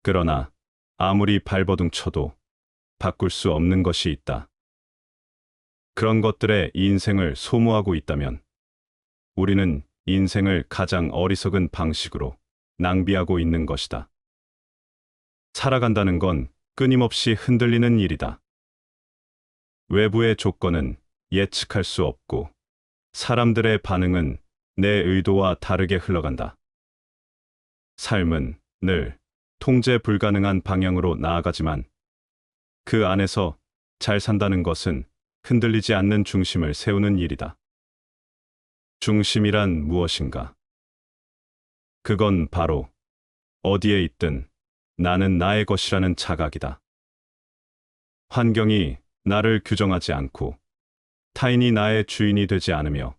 그러나 아무리 발버둥 쳐도 바꿀 수 없는 것이 있다. 그런 것들에 인생을 소모하고 있다면 우리는 인생을 가장 어리석은 방식으로 낭비하고 있는 것이다. 살아간다는 건 끊임없이 흔들리는 일이다. 외부의 조건은 예측할 수 없고 사람들의 반응은 내 의도와 다르게 흘러간다. 삶은 늘 통제 불가능한 방향으로 나아가지만 그 안에서 잘 산다는 것은 흔들리지 않는 중심을 세우는 일이다. 중심이란 무엇인가? 그건 바로 어디에 있든 나는 나의 것이라는 자각이다. 환경이 나를 규정하지 않고 타인이 나의 주인이 되지 않으며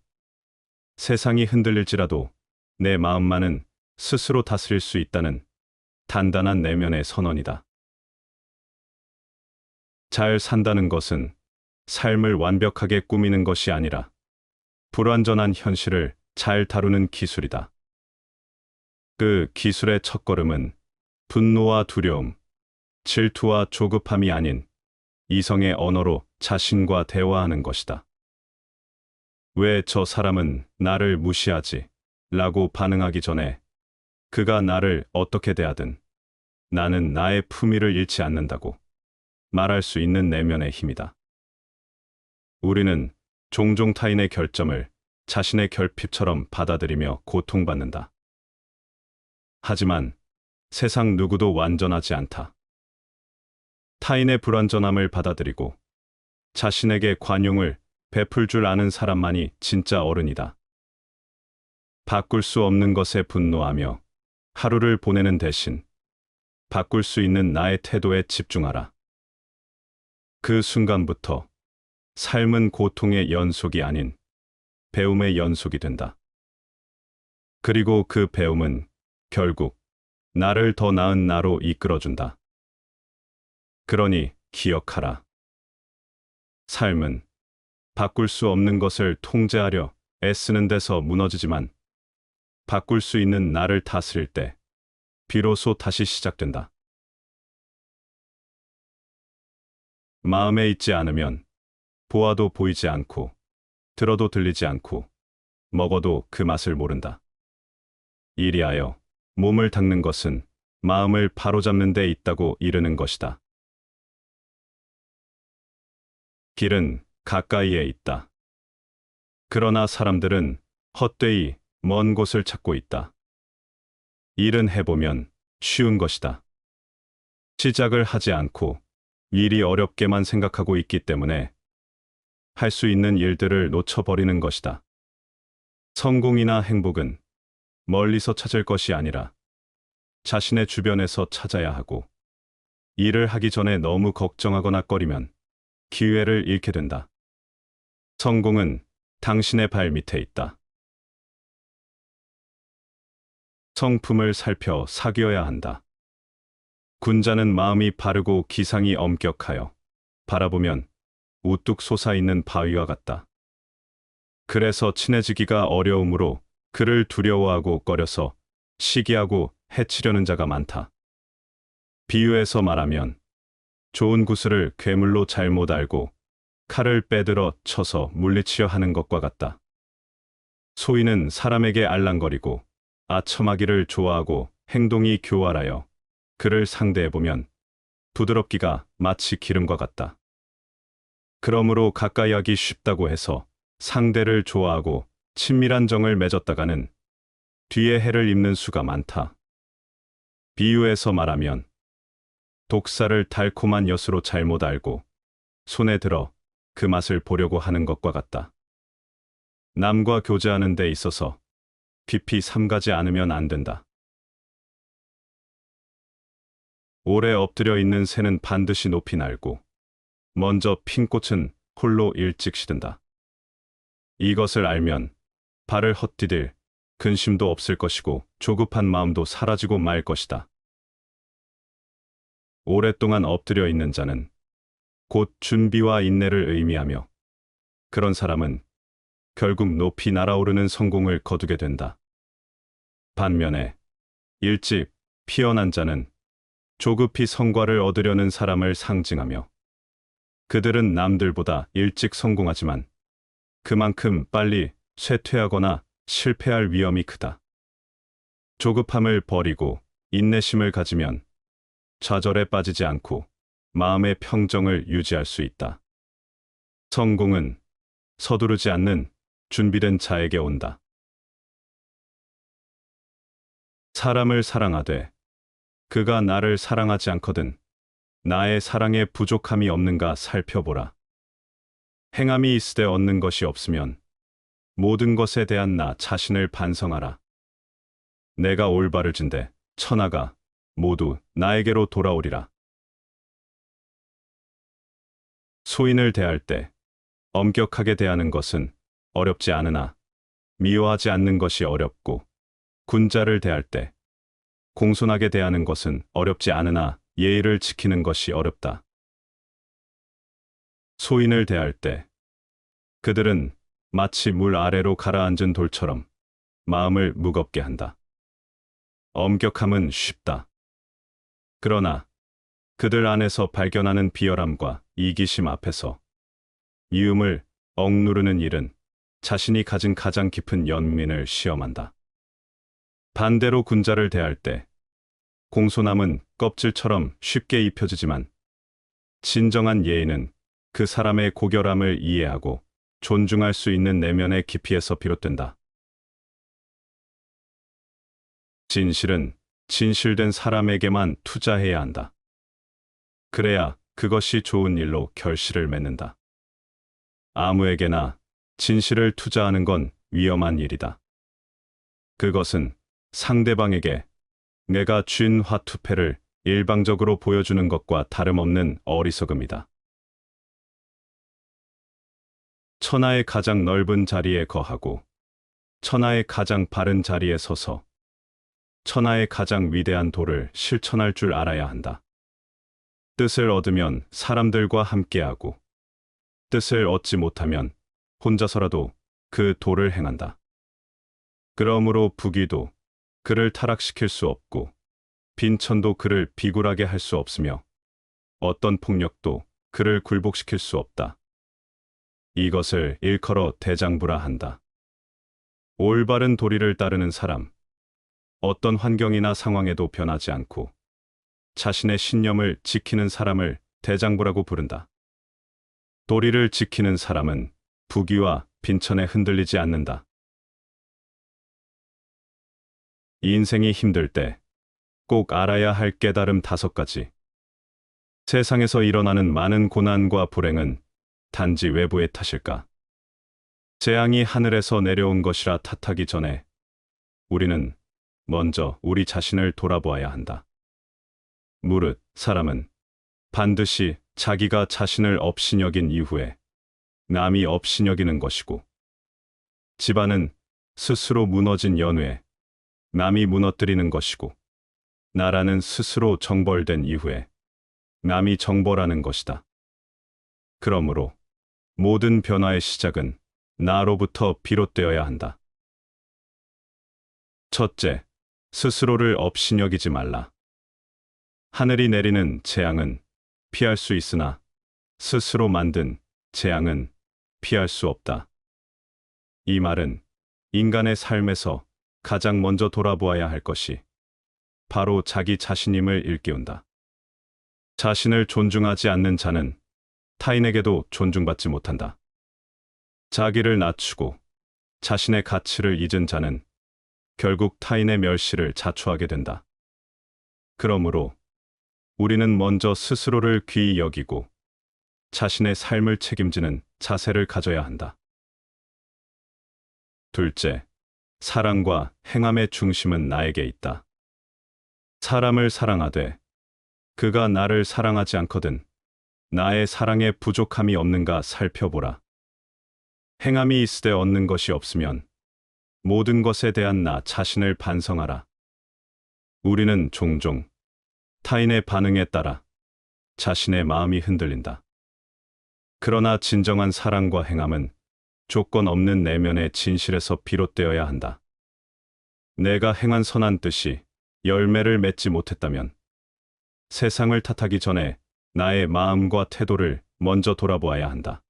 세상이 흔들릴지라도 내 마음만은 스스로 다스릴 수 있다는 단단한 내면의 선언이다. 잘 산다는 것은 삶을 완벽하게 꾸미는 것이 아니라 불완전한 현실을 잘 다루는 기술이다. 그 기술의 첫걸음은 분노와 두려움, 질투와 조급함이 아닌 이성의 언어로 자신과 대화하는 것이다. 왜 저 사람은 나를 무시하지? 라고 반응하기 전에 그가 나를 어떻게 대하든 나는 나의 품위를 잃지 않는다고 말할 수 있는 내면의 힘이다. 우리는 종종 타인의 결점을 자신의 결핍처럼 받아들이며 고통받는다. 하지만 세상 누구도 완전하지 않다. 타인의 불완전함을 받아들이고 자신에게 관용을 베풀 줄 아는 사람만이 진짜 어른이다. 바꿀 수 없는 것에 분노하며 하루를 보내는 대신 바꿀 수 있는 나의 태도에 집중하라. 그 순간부터 삶은 고통의 연속이 아닌 배움의 연속이 된다. 그리고 그 배움은 결국 나를 더 나은 나로 이끌어준다. 그러니 기억하라. 삶은 바꿀 수 없는 것을 통제하려 애쓰는 데서 무너지지만 바꿀 수 있는 나를 다스릴 때 비로소 다시 시작된다. 마음에 있지 않으면 보아도 보이지 않고 들어도 들리지 않고 먹어도 그 맛을 모른다. 이리하여 몸을 닦는 것은 마음을 바로잡는 데 있다고 이르는 것이다. 길은 가까이에 있다. 그러나 사람들은 헛되이 먼 곳을 찾고 있다. 일은 해보면 쉬운 것이다. 시작을 하지 않고 일이 어렵게만 생각하고 있기 때문에 할 수 있는 일들을 놓쳐버리는 것이다. 성공이나 행복은 멀리서 찾을 것이 아니라 자신의 주변에서 찾아야 하고 일을 하기 전에 너무 걱정하거나 꺼리면 기회를 잃게 된다. 성공은 당신의 발 밑에 있다. 성품을 살펴 사귀어야 한다. 군자는 마음이 바르고 기상이 엄격하여 바라보면 우뚝 솟아있는 바위와 같다. 그래서 친해지기가 어려우므로 그를 두려워하고 꺼려서 시기하고 해치려는 자가 많다. 비유해서 말하면 좋은 구슬을 괴물로 잘못 알고 칼을 빼들어 쳐서 물리치려 하는 것과 같다. 소인은 사람에게 알랑거리고 아첨하기를 좋아하고 행동이 교활하여 그를 상대해보면 부드럽기가 마치 기름과 같다. 그러므로 가까이 하기 쉽다고 해서 상대를 좋아하고 친밀한 정을 맺었다가는 뒤에 해를 입는 수가 많다. 비유해서 말하면 독사를 달콤한 엿으로 잘못 알고 손에 들어 그 맛을 보려고 하는 것과 같다. 남과 교제하는 데 있어서 깊이 삼가지 않으면 안 된다. 오래 엎드려 있는 새는 반드시 높이 날고 먼저 핀 꽃은 홀로 일찍 시든다. 이것을 알면 발을 헛디딜 근심도 없을 것이고 조급한 마음도 사라지고 말 것이다. 오랫동안 엎드려 있는 자는 곧 준비와 인내를 의미하며 그런 사람은 결국 높이 날아오르는 성공을 거두게 된다. 반면에 일찍 피어난 자는 조급히 성과를 얻으려는 사람을 상징하며 그들은 남들보다 일찍 성공하지만 그만큼 빨리 쇠퇴하거나 실패할 위험이 크다. 조급함을 버리고 인내심을 가지면 좌절에 빠지지 않고 마음의 평정을 유지할 수 있다. 성공은 서두르지 않는 준비된 자에게 온다. 사람을 사랑하되 그가 나를 사랑하지 않거든 나의 사랑에 부족함이 없는가 살펴보라. 행함이 있으되 얻는 것이 없으면 모든 것에 대한 나 자신을 반성하라. 내가 올바르진대 천하가 모두 나에게로 돌아오리라. 소인을 대할 때 엄격하게 대하는 것은 어렵지 않으나 미워하지 않는 것이 어렵고 군자를 대할 때 공손하게 대하는 것은 어렵지 않으나 예의를 지키는 것이 어렵다. 소인을 대할 때 그들은 마치 물 아래로 가라앉은 돌처럼 마음을 무겁게 한다. 엄격함은 쉽다. 그러나 그들 안에서 발견하는 비열함과 이기심 앞에서 이음을 억누르는 일은 자신이 가진 가장 깊은 연민을 시험한다. 반대로 군자를 대할 때 공손함은 껍질처럼 쉽게 입혀지지만 진정한 예의는 그 사람의 고결함을 이해하고 존중할 수 있는 내면의 깊이에서 비롯된다. 진실은 진실된 사람에게만 투자해야 한다. 그래야 그것이 좋은 일로 결실을 맺는다. 아무에게나 진실을 투자하는 건 위험한 일이다. 그것은 상대방에게 내가 쥔 화투패를 일방적으로 보여주는 것과 다름없는 어리석음이다. 천하의 가장 넓은 자리에 거하고 천하의 가장 바른 자리에 서서 천하의 가장 위대한 도를 실천할 줄 알아야 한다. 뜻을 얻으면 사람들과 함께하고 뜻을 얻지 못하면 혼자서라도 그 도를 행한다. 그러므로 부귀도 그를 타락시킬 수 없고 빈천도 그를 비굴하게 할 수 없으며 어떤 폭력도 그를 굴복시킬 수 없다. 이것을 일컬어 대장부라 한다. 올바른 도리를 따르는 사람, 어떤 환경이나 상황에도 변하지 않고 자신의 신념을 지키는 사람을 대장부라고 부른다. 도리를 지키는 사람은 부귀와 빈천에 흔들리지 않는다. 인생이 힘들 때 꼭 알아야 할 깨달음 5가지. 세상에서 일어나는 많은 고난과 불행은 단지 외부의 탓일까? 재앙이 하늘에서 내려온 것이라 탓하기 전에 우리는 먼저 우리 자신을 돌아보아야 한다. 무릇 사람은 반드시 자기가 자신을 업신여긴 이후에 남이 업신여기는 것이고 집안은 스스로 무너진 연후에 남이 무너뜨리는 것이고 나라는 스스로 정벌된 이후에 남이 정벌하는 것이다. 그러므로 모든 변화의 시작은 나로부터 비롯되어야 한다. 첫째, 스스로를 업신여기지 말라. 하늘이 내리는 재앙은 피할 수 있으나 스스로 만든 재앙은 피할 수 없다. 이 말은 인간의 삶에서 가장 먼저 돌아보아야 할 것이 바로 자기 자신임을 일깨운다. 자신을 존중하지 않는 자는 타인에게도 존중받지 못한다. 자기를 낮추고 자신의 가치를 잊은 자는 결국 타인의 멸시를 자초하게 된다. 그러므로 우리는 먼저 스스로를 귀히 여기고 자신의 삶을 책임지는 자세를 가져야 한다. 둘째, 사랑과 행함의 중심은 나에게 있다. 사람을 사랑하되 그가 나를 사랑하지 않거든 나의 사랑에 부족함이 없는가 살펴보라. 행함이 있으되 얻는 것이 없으면 모든 것에 대한 나 자신을 반성하라. 우리는 종종 타인의 반응에 따라 자신의 마음이 흔들린다. 그러나 진정한 사랑과 행함은 조건 없는 내면의 진실에서 비롯되어야 한다. 내가 행한 선한 뜻이 열매를 맺지 못했다면 세상을 탓하기 전에 나의 마음과 태도를 먼저 돌아보아야 한다.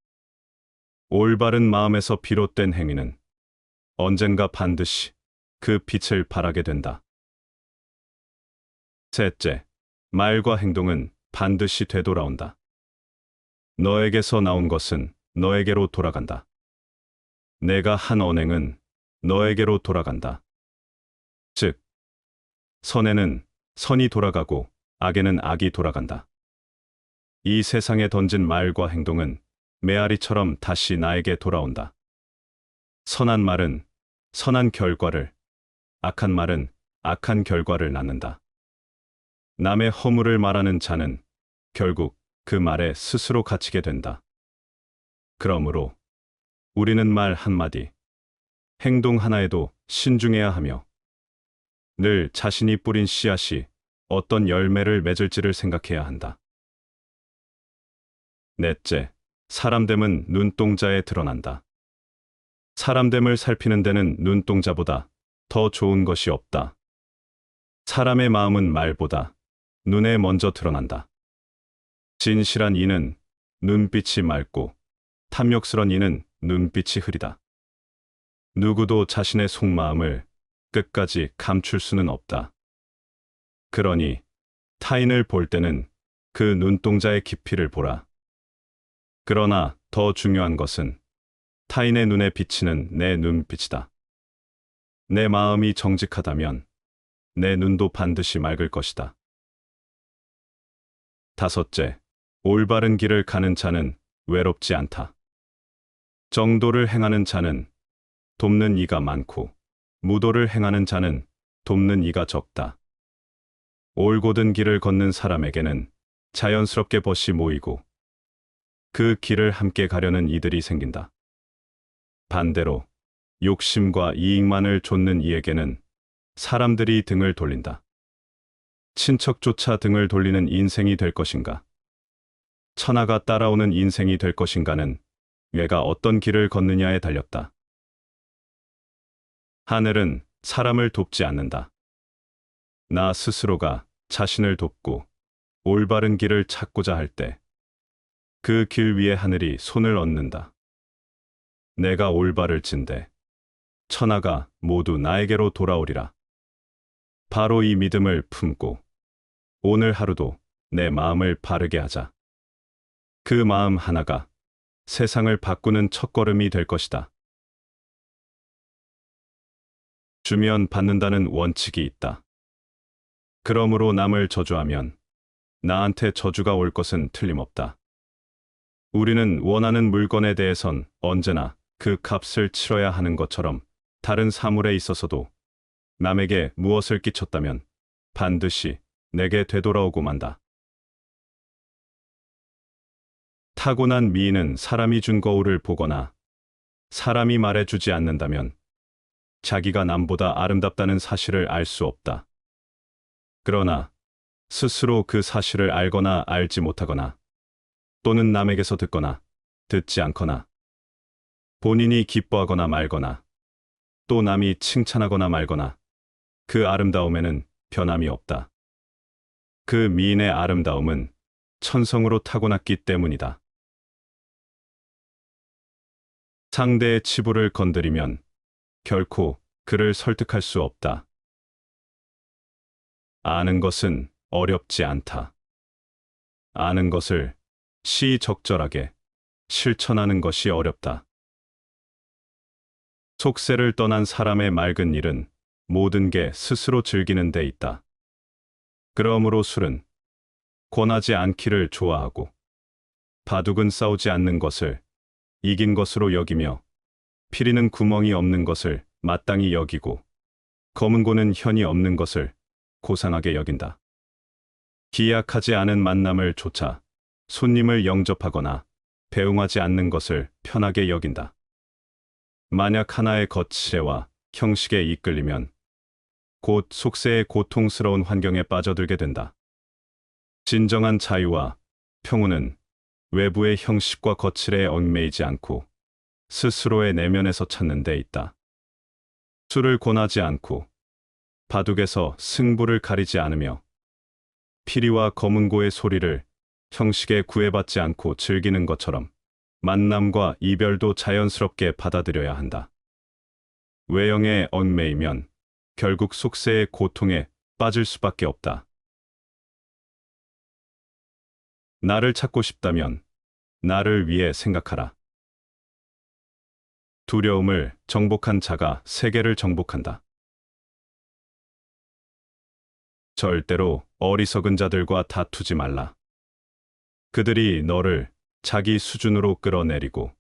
올바른 마음에서 비롯된 행위는 언젠가 반드시 그 빛을 발하게 된다. 셋째, 말과 행동은 반드시 되돌아온다. 너에게서 나온 것은 너에게로 돌아간다. 내가 한 언행은 너에게로 돌아간다. 즉, 선에는 선이 돌아가고 악에는 악이 돌아간다. 이 세상에 던진 말과 행동은 메아리처럼 다시 나에게 돌아온다. 선한 말은 선한 결과를, 악한 말은 악한 결과를 낳는다. 남의 허물을 말하는 자는 결국 그 말에 스스로 갇히게 된다. 그러므로 우리는 말 한마디, 행동 하나에도 신중해야 하며 늘 자신이 뿌린 씨앗이 어떤 열매를 맺을지를 생각해야 한다. 넷째, 사람됨은 눈동자에 드러난다. 사람됨을 살피는 데는 눈동자보다 더 좋은 것이 없다. 사람의 마음은 말보다 눈에 먼저 드러난다. 진실한 이는 눈빛이 맑고 탐욕스런 이는 눈빛이 흐리다. 누구도 자신의 속마음을 끝까지 감출 수는 없다. 그러니 타인을 볼 때는 그 눈동자의 깊이를 보라. 그러나 더 중요한 것은 타인의 눈에 비치는 내 눈빛이다. 내 마음이 정직하다면 내 눈도 반드시 맑을 것이다. 다섯째, 올바른 길을 가는 자는 외롭지 않다. 정도를 행하는 자는 돕는 이가 많고 무도를 행하는 자는 돕는 이가 적다. 올곧은 길을 걷는 사람에게는 자연스럽게 벗이 모이고 그 길을 함께 가려는 이들이 생긴다. 반대로 욕심과 이익만을 좇는 이에게는 사람들이 등을 돌린다. 친척조차 등을 돌리는 인생이 될 것인가? 천하가 따라오는 인생이 될 것인가는 뇌가 어떤 길을 걷느냐에 달렸다. 하늘은 사람을 돕지 않는다. 나 스스로가 자신을 돕고 올바른 길을 찾고자 할 때 그 길 위에 하늘이 손을 얹는다. 내가 올바를 진대 천하가 모두 나에게로 돌아오리라. 바로 이 믿음을 품고 오늘 하루도 내 마음을 바르게 하자. 그 마음 하나가 세상을 바꾸는 첫걸음이 될 것이다. 주면 받는다는 원칙이 있다. 그러므로 남을 저주하면 나한테 저주가 올 것은 틀림없다. 우리는 원하는 물건에 대해선 언제나 그 값을 치러야 하는 것처럼 다른 사물에 있어서도 남에게 무엇을 끼쳤다면 반드시 내게 되돌아오고 만다. 타고난 미인은 사람이 준 거울을 보거나 사람이 말해주지 않는다면 자기가 남보다 아름답다는 사실을 알 수 없다. 그러나 스스로 그 사실을 알거나 알지 못하거나 또는 남에게서 듣거나 듣지 않거나 본인이 기뻐하거나 말거나 또 남이 칭찬하거나 말거나 그 아름다움에는 변함이 없다. 그 미인의 아름다움은 천성으로 타고났기 때문이다. 상대의 치부를 건드리면 결코 그를 설득할 수 없다. 아는 것은 어렵지 않다. 아는 것을 시적절하게 실천하는 것이 어렵다. 속세를 떠난 사람의 맑은 일은 모든 게 스스로 즐기는 데 있다. 그러므로 술은 권하지 않기를 좋아하고 바둑은 싸우지 않는 것을 이긴 것으로 여기며 피리는 구멍이 없는 것을 마땅히 여기고 검은고는 현이 없는 것을 고상하게 여긴다. 기약하지 않은 만남을 쫓아 손님을 영접하거나 배웅하지 않는 것을 편하게 여긴다. 만약 하나의 거치와 형식에 이끌리면 곧 속세의 고통스러운 환경에 빠져들게 된다. 진정한 자유와 평온은 외부의 형식과 거칠에 얽매이지 않고 스스로의 내면에서 찾는 데 있다. 술을 권하지 않고 바둑에서 승부를 가리지 않으며 피리와 검은고의 소리를 형식에 구애받지 않고 즐기는 것처럼 만남과 이별도 자연스럽게 받아들여야 한다. 외형에 얽매이면 결국 속세의 고통에 빠질 수밖에 없다. 나를 찾고 싶다면 나를 위해 생각하라. 두려움을 정복한 자가 세계를 정복한다. 절대로 어리석은 자들과 다투지 말라. 그들이 너를 자기 수준으로 끌어내리고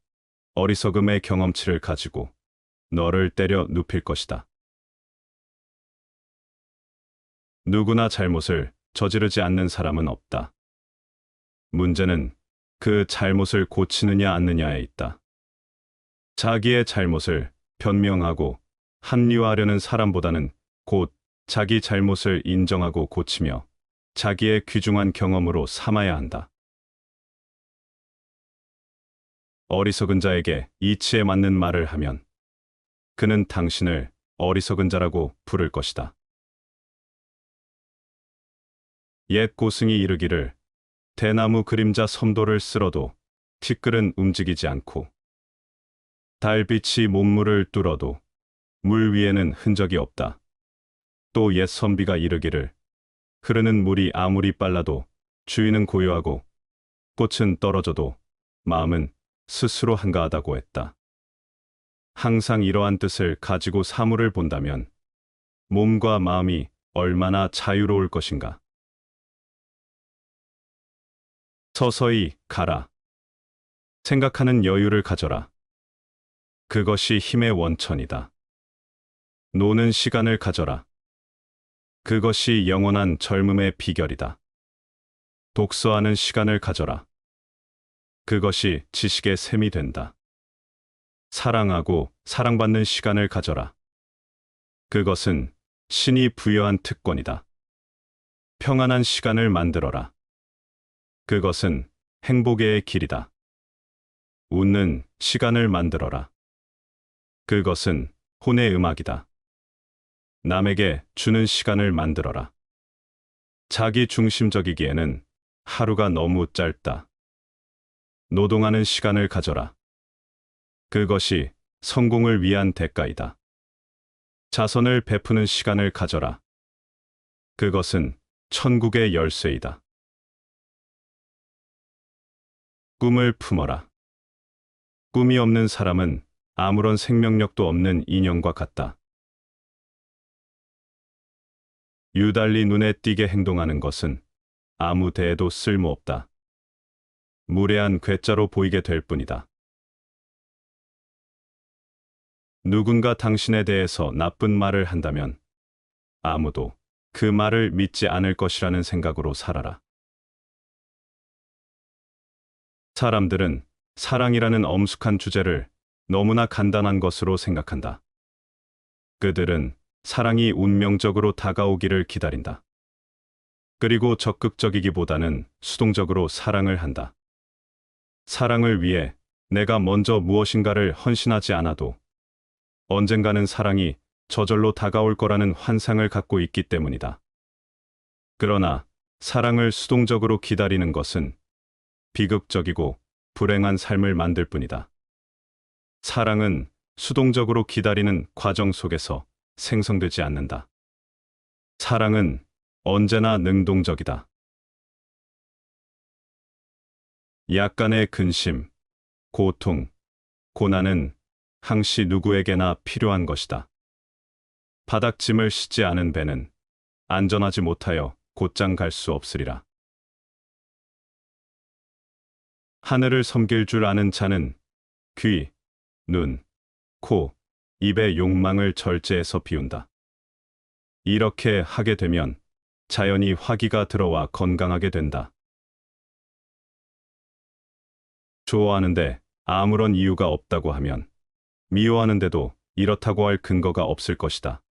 어리석음의 경험치를 가지고 너를 때려 눕힐 것이다. 누구나 잘못을 저지르지 않는 사람은 없다. 문제는 그 잘못을 고치느냐 않느냐에 있다. 자기의 잘못을 변명하고 합리화하려는 사람보다는 곧 자기 잘못을 인정하고 고치며 자기의 귀중한 경험으로 삼아야 한다. 어리석은 자에게 이치에 맞는 말을 하면 그는 당신을 어리석은 자라고 부를 것이다. 옛 고승이 이르기를 대나무 그림자 섬돌을 쓸어도 티끌은 움직이지 않고 달빛이 몸물을 뚫어도 물 위에는 흔적이 없다. 또 옛 선비가 이르기를 흐르는 물이 아무리 빨라도 주인은 고요하고 꽃은 떨어져도 마음은 스스로 한가하다고 했다. 항상 이러한 뜻을 가지고 사물을 본다면 몸과 마음이 얼마나 자유로울 것인가. 서서히 가라. 생각하는 여유를 가져라. 그것이 힘의 원천이다. 노는 시간을 가져라. 그것이 영원한 젊음의 비결이다. 독서하는 시간을 가져라. 그것이 지식의 샘이 된다. 사랑하고 사랑받는 시간을 가져라. 그것은 신이 부여한 특권이다. 평안한 시간을 만들어라. 그것은 행복의 길이다. 웃는 시간을 만들어라. 그것은 혼의 음악이다. 남에게 주는 시간을 만들어라. 자기 중심적이기에는 하루가 너무 짧다. 노동하는 시간을 가져라. 그것이 성공을 위한 대가이다. 자선을 베푸는 시간을 가져라. 그것은 천국의 열쇠이다. 꿈을 품어라. 꿈이 없는 사람은 아무런 생명력도 없는 인형과 같다. 유달리 눈에 띄게 행동하는 것은 아무 데에도 쓸모없다. 무례한 괴짜로 보이게 될 뿐이다. 누군가 당신에 대해서 나쁜 말을 한다면 아무도 그 말을 믿지 않을 것이라는 생각으로 살아라. 사람들은 사랑이라는 엄숙한 주제를 너무나 간단한 것으로 생각한다. 그들은 사랑이 운명적으로 다가오기를 기다린다. 그리고 적극적이기보다는 수동적으로 사랑을 한다. 사랑을 위해 내가 먼저 무엇인가를 헌신하지 않아도 언젠가는 사랑이 저절로 다가올 거라는 환상을 갖고 있기 때문이다. 그러나 사랑을 수동적으로 기다리는 것은 비극적이고 불행한 삶을 만들 뿐이다. 사랑은 수동적으로 기다리는 과정 속에서 생성되지 않는다. 사랑은 언제나 능동적이다. 약간의 근심, 고통, 고난은 항시 누구에게나 필요한 것이다. 바닥짐을 싣지 않은 배는 안전하지 못하여 곧장 갈 수 없으리라. 하늘을 섬길 줄 아는 자는 귀, 눈, 코, 입의 욕망을 절제해서 비운다. 이렇게 하게 되면 자연히 화기가 들어와 건강하게 된다. 좋아하는데 아무런 이유가 없다고 하면 미워하는데도 이렇다고 할 근거가 없을 것이다.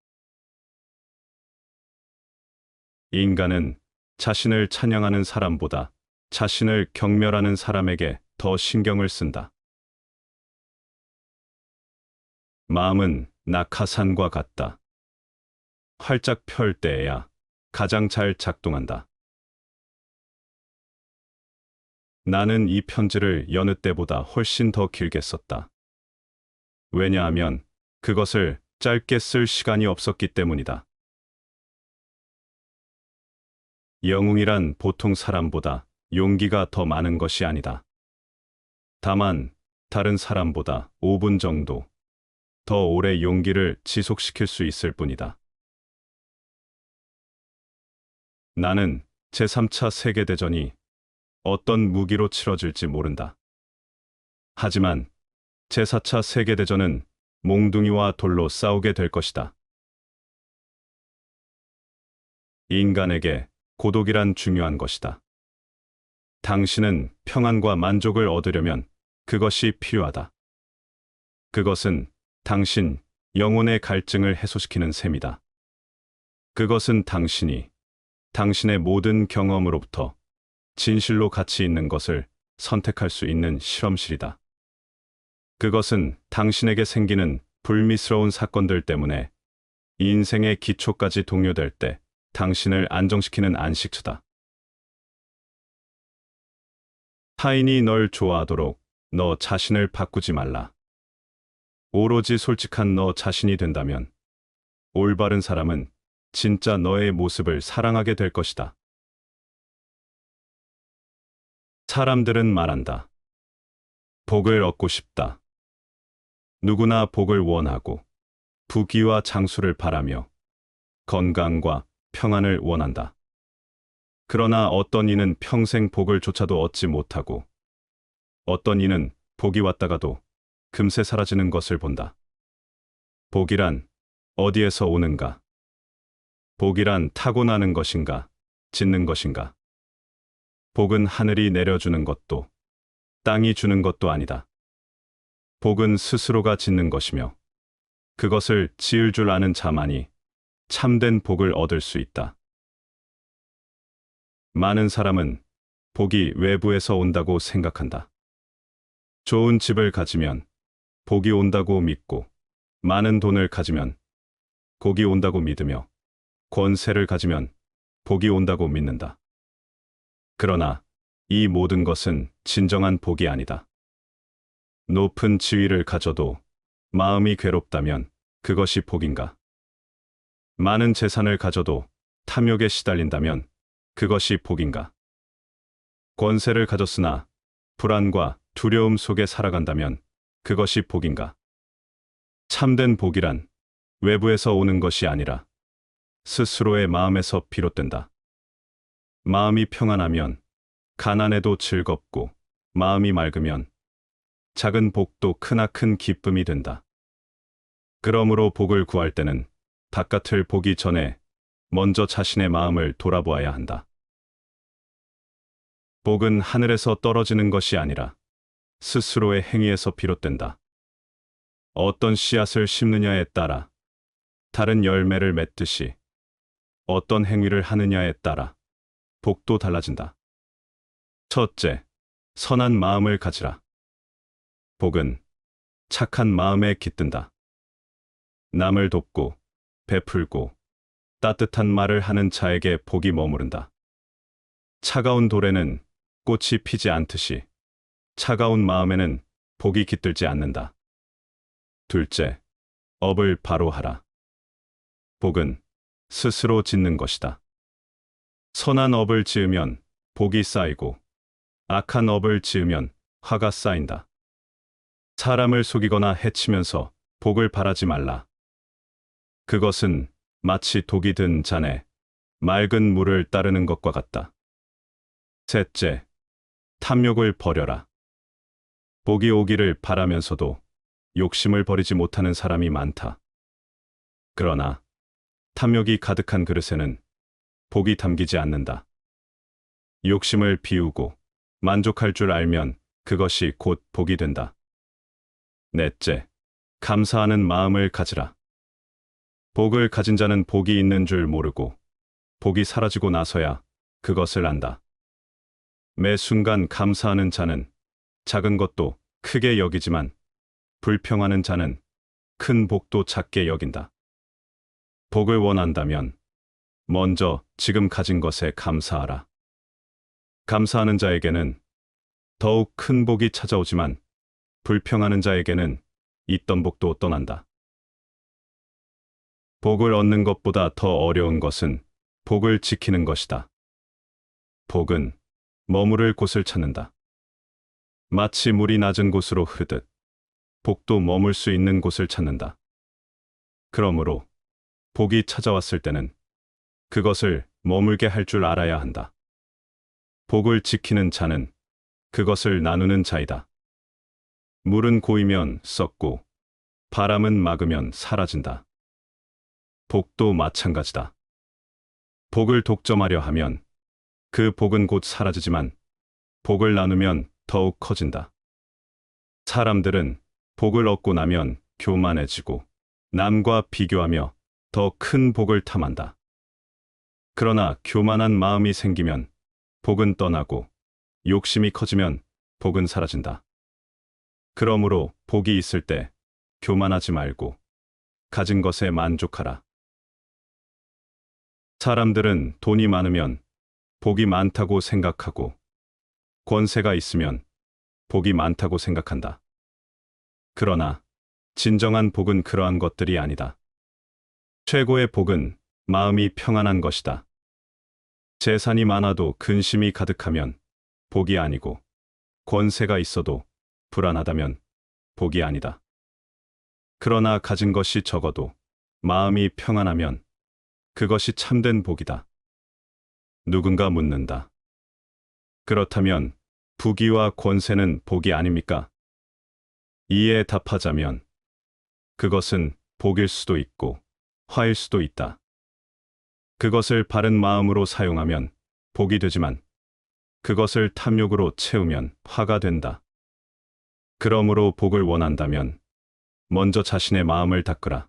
인간은 자신을 찬양하는 사람보다 자신을 경멸하는 사람에게 더 신경을 쓴다. 마음은 낙하산과 같다. 활짝 펼 때에야 가장 잘 작동한다. 나는 이 편지를 여느 때보다 훨씬 더 길게 썼다. 왜냐하면 그것을 짧게 쓸 시간이 없었기 때문이다. 영웅이란 보통 사람보다 용기가 더 많은 것이 아니다. 다만 다른 사람보다 5분 정도 더 오래 용기를 지속시킬 수 있을 뿐이다. 나는 제3차 세계대전이 어떤 무기로 치러질지 모른다. 하지만 제4차 세계대전은 몽둥이와 돌로 싸우게 될 것이다. 인간에게 고독이란 중요한 것이다. 당신은 평안과 만족을 얻으려면 그것이 필요하다. 그것은 당신 영혼의 갈증을 해소시키는 셈이다. 그것은 당신이 당신의 모든 경험으로부터 진실로 가치 있는 것을 선택할 수 있는 실험실이다. 그것은 당신에게 생기는 불미스러운 사건들 때문에 인생의 기초까지 동요될 때 당신을 안정시키는 안식처다. 타인이 널 좋아하도록 너 자신을 바꾸지 말라. 오로지 솔직한 너 자신이 된다면 올바른 사람은 진짜 너의 모습을 사랑하게 될 것이다. 사람들은 말한다. 복을 얻고 싶다. 누구나 복을 원하고 부귀와 장수를 바라며 건강과 평안을 원한다. 그러나 어떤 이는 평생 복을 조차도 얻지 못하고 어떤 이는 복이 왔다가도 금세 사라지는 것을 본다. 복이란 어디에서 오는가? 복이란 타고나는 것인가? 짓는 것인가? 복은 하늘이 내려주는 것도 땅이 주는 것도 아니다. 복은 스스로가 짓는 것이며 그것을 지을 줄 아는 자만이 참된 복을 얻을 수 있다. 많은 사람은 복이 외부에서 온다고 생각한다. 좋은 집을 가지면 복이 온다고 믿고 많은 돈을 가지면 복이 온다고 믿으며 권세를 가지면 복이 온다고 믿는다. 그러나 이 모든 것은 진정한 복이 아니다. 높은 지위를 가져도 마음이 괴롭다면 그것이 복인가? 많은 재산을 가져도 탐욕에 시달린다면 그것이 복인가? 권세를 가졌으나 불안과 두려움 속에 살아간다면 그것이 복인가? 참된 복이란 외부에서 오는 것이 아니라 스스로의 마음에서 비롯된다. 마음이 평안하면 가난해도 즐겁고 마음이 맑으면 작은 복도 크나큰 기쁨이 된다. 그러므로 복을 구할 때는 바깥을 보기 전에 먼저 자신의 마음을 돌아보아야 한다. 복은 하늘에서 떨어지는 것이 아니라 스스로의 행위에서 비롯된다. 어떤 씨앗을 심느냐에 따라 다른 열매를 맺듯이 어떤 행위를 하느냐에 따라 복도 달라진다. 첫째, 선한 마음을 가지라. 복은 착한 마음에 깃든다. 남을 돕고 베풀고 따뜻한 말을 하는 자에게 복이 머무른다. 차가운 돌에는 꽃이 피지 않듯이 차가운 마음에는 복이 깃들지 않는다. 둘째, 업을 바로 하라. 복은 스스로 짓는 것이다. 선한 업을 지으면 복이 쌓이고 악한 업을 지으면 화가 쌓인다. 사람을 속이거나 해치면서 복을 바라지 말라. 그것은 마치 독이 든 잔에 맑은 물을 따르는 것과 같다. 셋째, 탐욕을 버려라. 복이 오기를 바라면서도 욕심을 버리지 못하는 사람이 많다. 그러나 탐욕이 가득한 그릇에는 복이 담기지 않는다. 욕심을 비우고 만족할 줄 알면 그것이 곧 복이 된다. 넷째, 감사하는 마음을 가지라. 복을 가진 자는 복이 있는 줄 모르고 복이 사라지고 나서야 그것을 안다. 매 순간 감사하는 자는 작은 것도 크게 여기지만 불평하는 자는 큰 복도 작게 여긴다. 복을 원한다면 먼저 지금 가진 것에 감사하라. 감사하는 자에게는 더욱 큰 복이 찾아오지만 불평하는 자에게는 있던 복도 떠난다. 복을 얻는 것보다 더 어려운 것은 복을 지키는 것이다. 복은 머무를 곳을 찾는다. 마치 물이 낮은 곳으로 흐르듯 복도 머물 수 있는 곳을 찾는다. 그러므로 복이 찾아왔을 때는 그것을 머물게 할 줄 알아야 한다. 복을 지키는 자는 그것을 나누는 자이다. 물은 고이면 썩고 바람은 막으면 사라진다. 복도 마찬가지다. 복을 독점하려 하면 그 복은 곧 사라지지만 복을 나누면 더욱 커진다. 사람들은 복을 얻고 나면 교만해지고 남과 비교하며 더 큰 복을 탐한다. 그러나 교만한 마음이 생기면 복은 떠나고 욕심이 커지면 복은 사라진다. 그러므로 복이 있을 때 교만하지 말고 가진 것에 만족하라. 사람들은 돈이 많으면 복이 많다고 생각하고 권세가 있으면 복이 많다고 생각한다. 그러나 진정한 복은 그러한 것들이 아니다. 최고의 복은 마음이 평안한 것이다. 재산이 많아도 근심이 가득하면 복이 아니고 권세가 있어도 불안하다면 복이 아니다. 그러나 가진 것이 적어도 마음이 평안하면 그것이 참된 복이다. 누군가 묻는다. 그렇다면 부귀와 권세는 복이 아닙니까? 이에 답하자면 그것은 복일 수도 있고 화일 수도 있다. 그것을 바른 마음으로 사용하면 복이 되지만 그것을 탐욕으로 채우면 화가 된다. 그러므로 복을 원한다면 먼저 자신의 마음을 닦으라.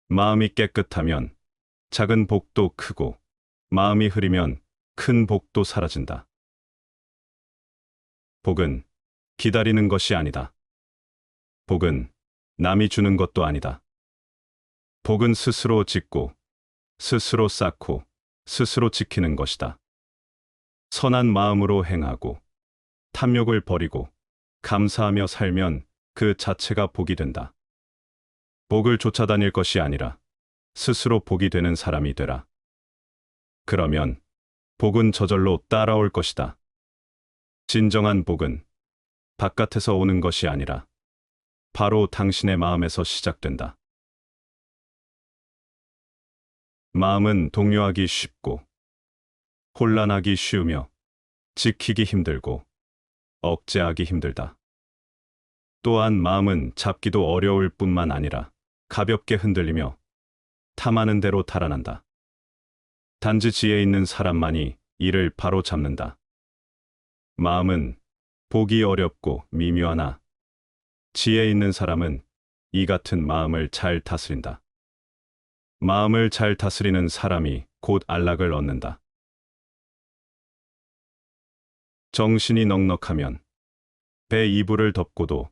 마음이 깨끗하면 작은 복도 크고 마음이 흐리면 큰 복도 사라진다. 복은 기다리는 것이 아니다. 복은 남이 주는 것도 아니다. 복은 스스로 짓고 스스로 쌓고 스스로 지키는 것이다. 선한 마음으로 행하고 탐욕을 버리고 감사하며 살면 그 자체가 복이 된다. 복을 쫓아다닐 것이 아니라 스스로 복이 되는 사람이 되라. 그러면 복은 저절로 따라올 것이다. 진정한 복은 바깥에서 오는 것이 아니라 바로 당신의 마음에서 시작된다. 마음은 동요하기 쉽고 혼란하기 쉬우며 지키기 힘들고 억제하기 힘들다. 또한 마음은 잡기도 어려울 뿐만 아니라 가볍게 흔들리며 탐하는 대로 달아난다. 단지 지혜 있는 사람만이 이를 바로 잡는다. 마음은 보기 어렵고 미묘하나 지혜 있는 사람은 이 같은 마음을 잘 다스린다. 마음을 잘 다스리는 사람이 곧 안락을 얻는다. 정신이 넉넉하면 배 이불을 덮고도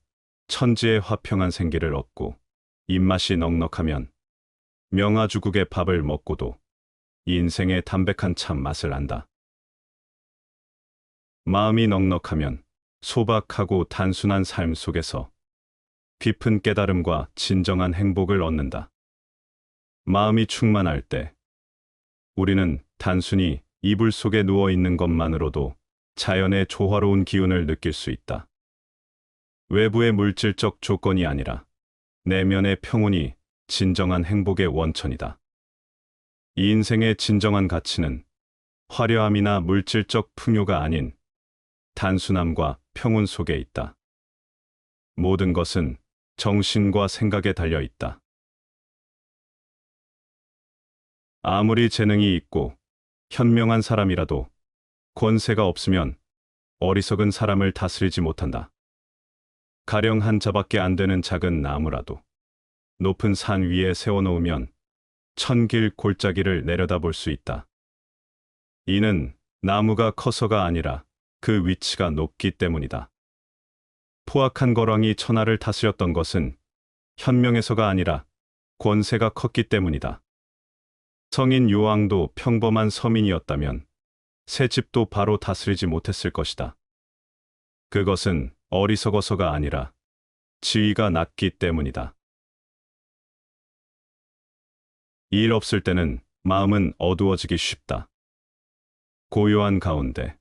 천지의 화평한 생기를 얻고 입맛이 넉넉하면 명아주국의 밥을 먹고도 인생의 담백한 참 맛을 안다. 마음이 넉넉하면 소박하고 단순한 삶 속에서 깊은 깨달음과 진정한 행복을 얻는다. 마음이 충만할 때 우리는 단순히 이불 속에 누워 있는 것만으로도 자연의 조화로운 기운을 느낄 수 있다. 외부의 물질적 조건이 아니라 내면의 평온이 진정한 행복의 원천이다. 이 인생의 진정한 가치는 화려함이나 물질적 풍요가 아닌 단순함과 평온 속에 있다. 모든 것은 정신과 생각에 달려 있다. 아무리 재능이 있고 현명한 사람이라도 권세가 없으면 어리석은 사람을 다스리지 못한다. 가령 한 자밖에 안 되는 작은 나무라도 높은 산 위에 세워놓으면 천길 골짜기를 내려다볼 수 있다. 이는 나무가 커서가 아니라 그 위치가 높기 때문이다. 포악한 거랑이 천하를 다스렸던 것은 현명해서가 아니라 권세가 컸기 때문이다. 성인 요왕도 평범한 서민이었다면 새 집도 바로 다스리지 못했을 것이다. 그것은 어리석어서가 아니라 지위가 낮기 때문이다. 일 없을 때는 마음은 어두워지기 쉽다. 고요한 가운데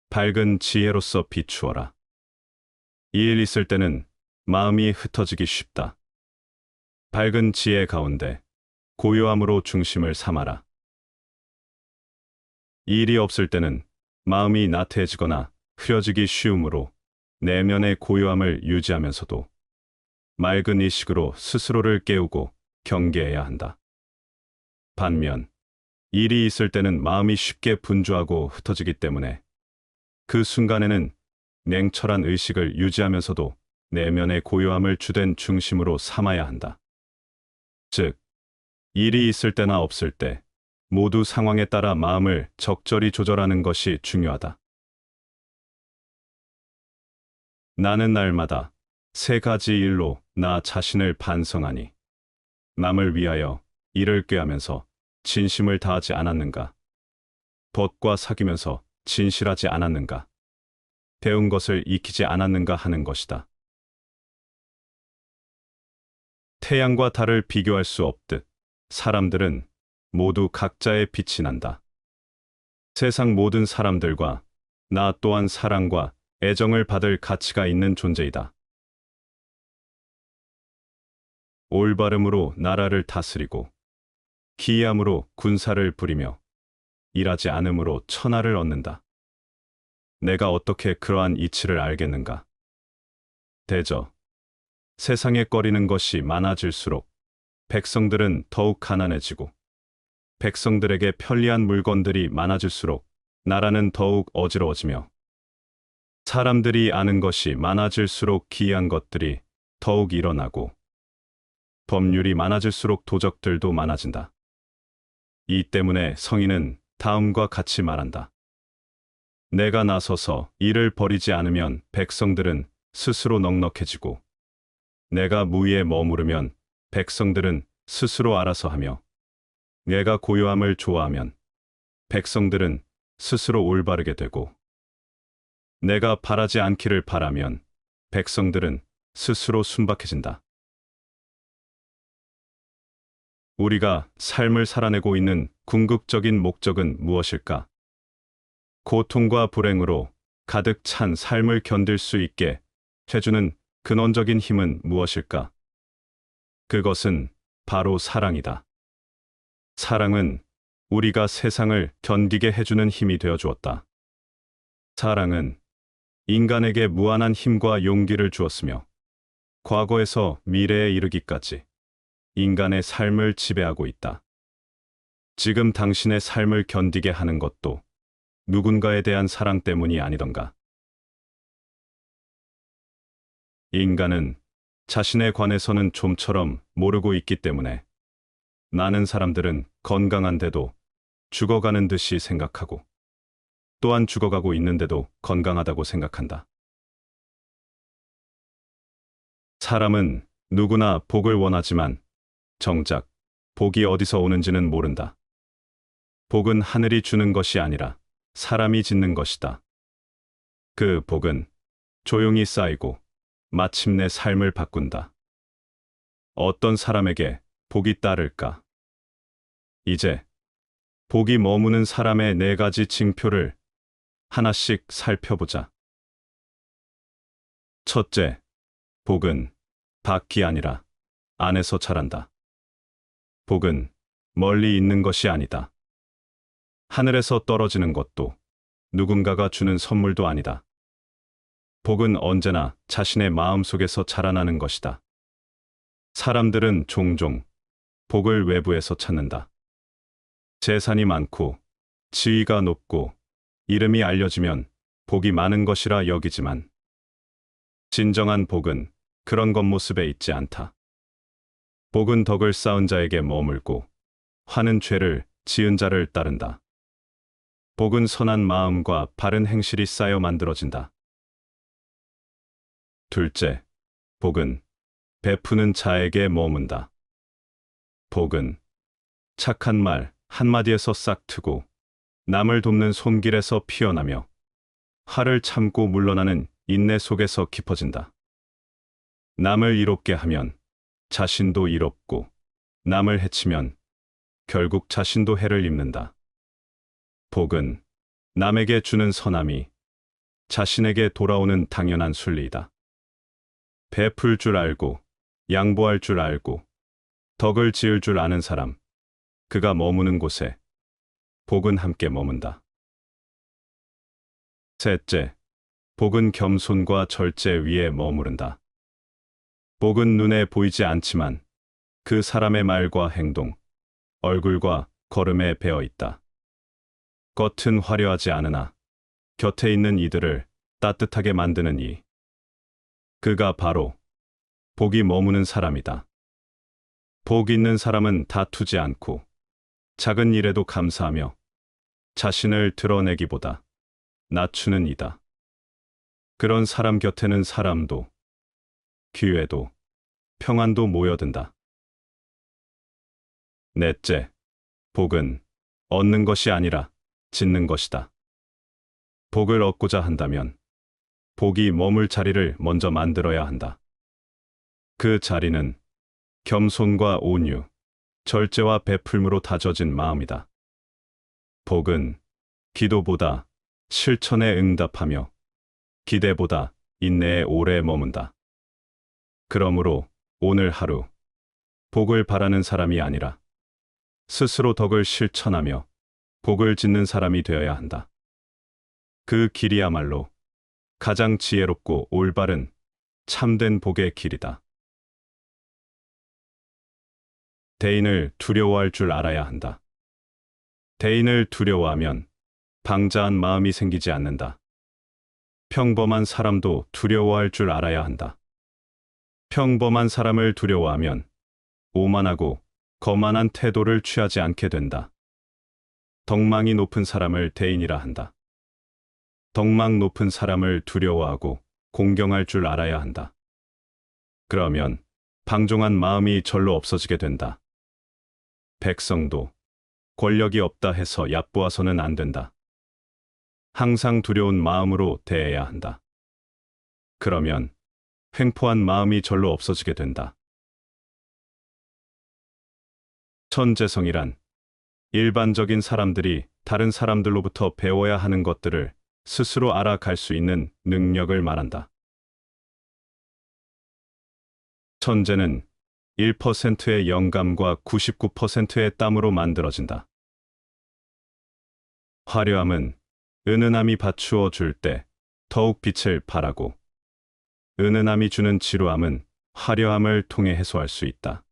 밝은 지혜로서 비추어라. 일 있을 때는 마음이 흩어지기 쉽다. 밝은 지혜 가운데 고요함으로 중심을 삼아라. 일이 없을 때는 마음이 나태해지거나 흐려지기 쉬우므로 내면의 고요함을 유지하면서도 맑은 의식으로 스스로를 깨우고 경계해야 한다. 반면 일이 있을 때는 마음이 쉽게 분주하고 흩어지기 때문에 그 순간에는 냉철한 의식을 유지하면서도 내면의 고요함을 주된 중심으로 삼아야 한다. 즉, 일이 있을 때나 없을 때 모두 상황에 따라 마음을 적절히 조절하는 것이 중요하다. 나는 날마다 세 가지 일로 나 자신을 반성하니 남을 위하여 일을 꾀하면서 진심을 다하지 않았는가? 벗과 사귀면서 진실하지 않았는가? 배운 것을 익히지 않았는가 하는 것이다. 태양과 달을 비교할 수 없듯 사람들은 모두 각자의 빛이 난다. 세상 모든 사람들과 나 또한 사랑과 애정을 받을 가치가 있는 존재이다. 올바름으로 나라를 다스리고 기이함으로 군사를 부리며 일하지 않음으로 천하를 얻는다. 내가 어떻게 그러한 이치를 알겠는가? 대저, 세상에 꺼리는 것이 많아질수록 백성들은 더욱 가난해지고 백성들에게 편리한 물건들이 많아질수록 나라는 더욱 어지러워지며 사람들이 아는 것이 많아질수록 기이한 것들이 더욱 일어나고 법률이 많아질수록 도적들도 많아진다. 이 때문에 성인은 다음과 같이 말한다. 내가 나서서 일을 벌이지 않으면 백성들은 스스로 넉넉해지고 내가 무위에 머무르면 백성들은 스스로 알아서 하며 내가 고요함을 좋아하면 백성들은 스스로 올바르게 되고 내가 바라지 않기를 바라면 백성들은 스스로 순박해진다. 우리가 삶을 살아내고 있는 궁극적인 목적은 무엇일까? 고통과 불행으로 가득 찬 삶을 견딜 수 있게 해주는 근원적인 힘은 무엇일까? 그것은 바로 사랑이다. 사랑은 우리가 세상을 견디게 해주는 힘이 되어 주었다. 사랑은 인간에게 무한한 힘과 용기를 주었으며 과거에서 미래에 이르기까지 인간의 삶을 지배하고 있다. 지금 당신의 삶을 견디게 하는 것도 누군가에 대한 사랑 때문이 아니던가. 인간은 자신에 관해서는 좀처럼 모르고 있기 때문에 많은 사람들은 건강한데도 죽어가는 듯이 생각하고 또한 죽어가고 있는데도 건강하다고 생각한다. 사람은 누구나 복을 원하지만 정작 복이 어디서 오는지는 모른다. 복은 하늘이 주는 것이 아니라 사람이 짓는 것이다. 그 복은 조용히 쌓이고 마침내 삶을 바꾼다. 어떤 사람에게 복이 따를까? 이제 복이 머무는 사람의 네 가지 징표를 하나씩 살펴보자. 첫째, 복은 밖이 아니라 안에서 자란다. 복은 멀리 있는 것이 아니다. 하늘에서 떨어지는 것도 누군가가 주는 선물도 아니다. 복은 언제나 자신의 마음속에서 자라나는 것이다. 사람들은 종종 복을 외부에서 찾는다. 재산이 많고 지위가 높고 이름이 알려지면 복이 많은 것이라 여기지만 진정한 복은 그런 겉모습에 있지 않다. 복은 덕을 쌓은 자에게 머물고 화는 죄를 지은 자를 따른다. 복은 선한 마음과 바른 행실이 쌓여 만들어진다. 둘째, 복은 베푸는 자에게 머문다. 복은 착한 말 한마디에서 싹 트고 남을 돕는 손길에서 피어나며 화를 참고 물러나는 인내 속에서 깊어진다. 남을 이롭게 하면 자신도 이롭고, 남을 해치면 결국 자신도 해를 입는다. 복은 남에게 주는 선함이 자신에게 돌아오는 당연한 순리이다. 베풀 줄 알고, 양보할 줄 알고, 덕을 지을 줄 아는 사람, 그가 머무는 곳에 복은 함께 머문다. 셋째, 복은 겸손과 절제 위에 머무른다. 복은 눈에 보이지 않지만 그 사람의 말과 행동, 얼굴과 걸음에 배어 있다. 겉은 화려하지 않으나 곁에 있는 이들을 따뜻하게 만드는 이. 그가 바로 복이 머무는 사람이다. 복 있는 사람은 다투지 않고 작은 일에도 감사하며 자신을 드러내기보다 낮추는 이다. 그런 사람 곁에는 사람도, 기회도, 평안도 모여든다. 넷째, 복은 얻는 것이 아니라 짓는 것이다. 복을 얻고자 한다면 복이 머물 자리를 먼저 만들어야 한다. 그 자리는 겸손과 온유, 절제와 베풀므로 다져진 마음이다. 복은 기도보다 실천에 응답하며 기대보다 인내에 오래 머문다. 그러므로 오늘 하루 복을 바라는 사람이 아니라 스스로 덕을 실천하며 복을 짓는 사람이 되어야 한다. 그 길이야말로 가장 지혜롭고 올바른 참된 복의 길이다. 대인을 두려워할 줄 알아야 한다. 대인을 두려워하면 방자한 마음이 생기지 않는다. 평범한 사람도 두려워할 줄 알아야 한다. 평범한 사람을 두려워하면 오만하고 거만한 태도를 취하지 않게 된다. 덕망이 높은 사람을 대인이라 한다. 덕망 높은 사람을 두려워하고 공경할 줄 알아야 한다. 그러면 방종한 마음이 절로 없어지게 된다. 백성도 권력이 없다 해서 얕보아서는 안 된다. 항상 두려운 마음으로 대해야 한다. 그러면 횡포한 마음이 절로 없어지게 된다. 천재성이란 일반적인 사람들이 다른 사람들로부터 배워야 하는 것들을 스스로 알아갈 수 있는 능력을 말한다. 천재는 1%의 영감과 99%의 땀으로 만들어진다. 화려함은 은은함이 받추어 줄 때 더욱 빛을 발하고, 은은함이 주는 지루함은 화려함을 통해 해소할 수 있다.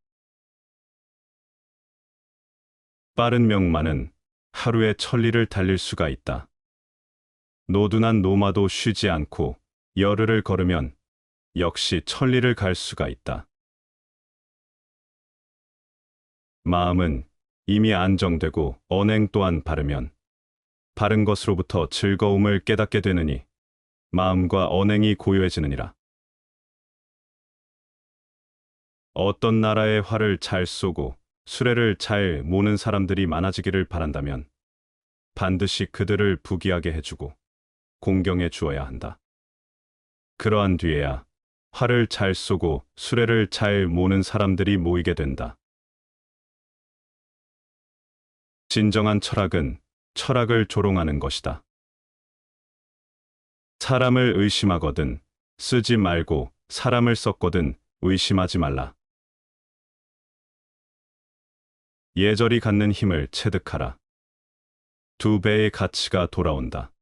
빠른 명마는 하루에 1000리를 달릴 수가 있다. 노둔한 노마도 쉬지 않고 열흘을 걸으면 역시 1000리를 갈 수가 있다. 마음은 이미 안정되고 언행 또한 바르면 바른 것으로부터 즐거움을 깨닫게 되느니 마음과 언행이 고요해지느니라. 어떤 나라의 활을 잘 쏘고 수레를 잘 모는 사람들이 많아지기를 바란다면 반드시 그들을 부귀하게 해주고 공경해 주어야 한다. 그러한 뒤에야 활을 잘 쏘고 수레를 잘 모는 사람들이 모이게 된다. 진정한 철학은 철학을 조롱하는 것이다. 사람을 의심하거든 쓰지 말고 사람을 썼거든 의심하지 말라. 예절이 갖는 힘을 체득하라. 2배의 가치가 돌아온다.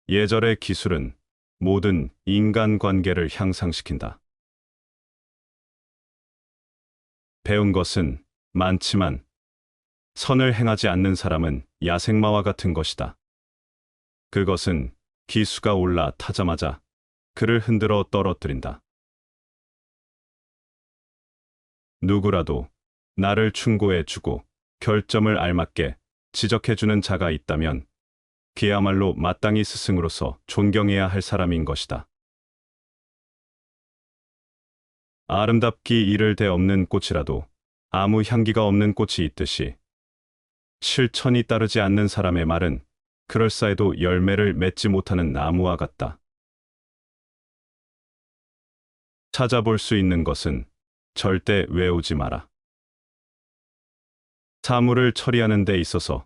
예절의 기술은 모든 인간관계를 향상시킨다. 배운 것은 많지만 선을 행하지 않는 사람은 야생마와 같은 것이다. 그것은 기수가 올라 타자마자 그를 흔들어 떨어뜨린다. 누구라도 나를 충고해주고 결점을 알맞게 지적해주는 자가 있다면 그야말로 마땅히 스승으로서 존경해야 할 사람인 것이다. 아름답기 이를 데 없는 꽃이라도 아무 향기가 없는 꽃이 있듯이 실천이 따르지 않는 사람의 말은 그럴싸해도 열매를 맺지 못하는 나무와 같다. 찾아볼 수 있는 것은 절대 외우지 마라. 사물을 처리하는 데 있어서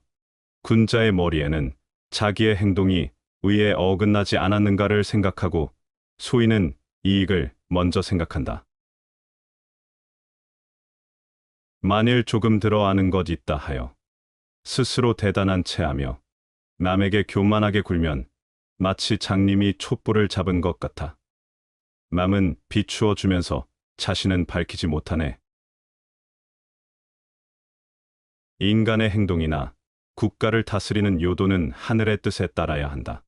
군자의 머리에는 자기의 행동이 의에 어긋나지 않았는가를 생각하고 소인은 이익을 먼저 생각한다. 만일 조금 들어 아는 것 있다 하여 스스로 대단한 체하며 남에게 교만하게 굴면 마치 장님이 촛불을 잡은 것 같아. 남은 비추어 주면서 자신은 밝히지 못하네. 인간의 행동이나 국가를 다스리는 요도는 하늘의 뜻에 따라야 한다.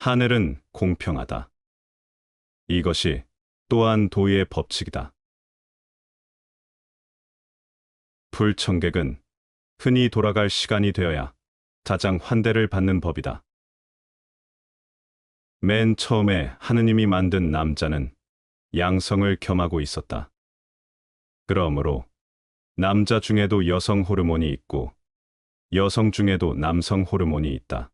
하늘은 공평하다. 이것이 또한 도의 법칙이다. 불청객은 흔히 돌아갈 시간이 되어야 가장 환대를 받는 법이다. 맨 처음에 하느님이 만든 남자는 양성을 겸하고 있었다. 그러므로 남자 중에도 여성 호르몬이 있고 여성 중에도 남성 호르몬이 있다.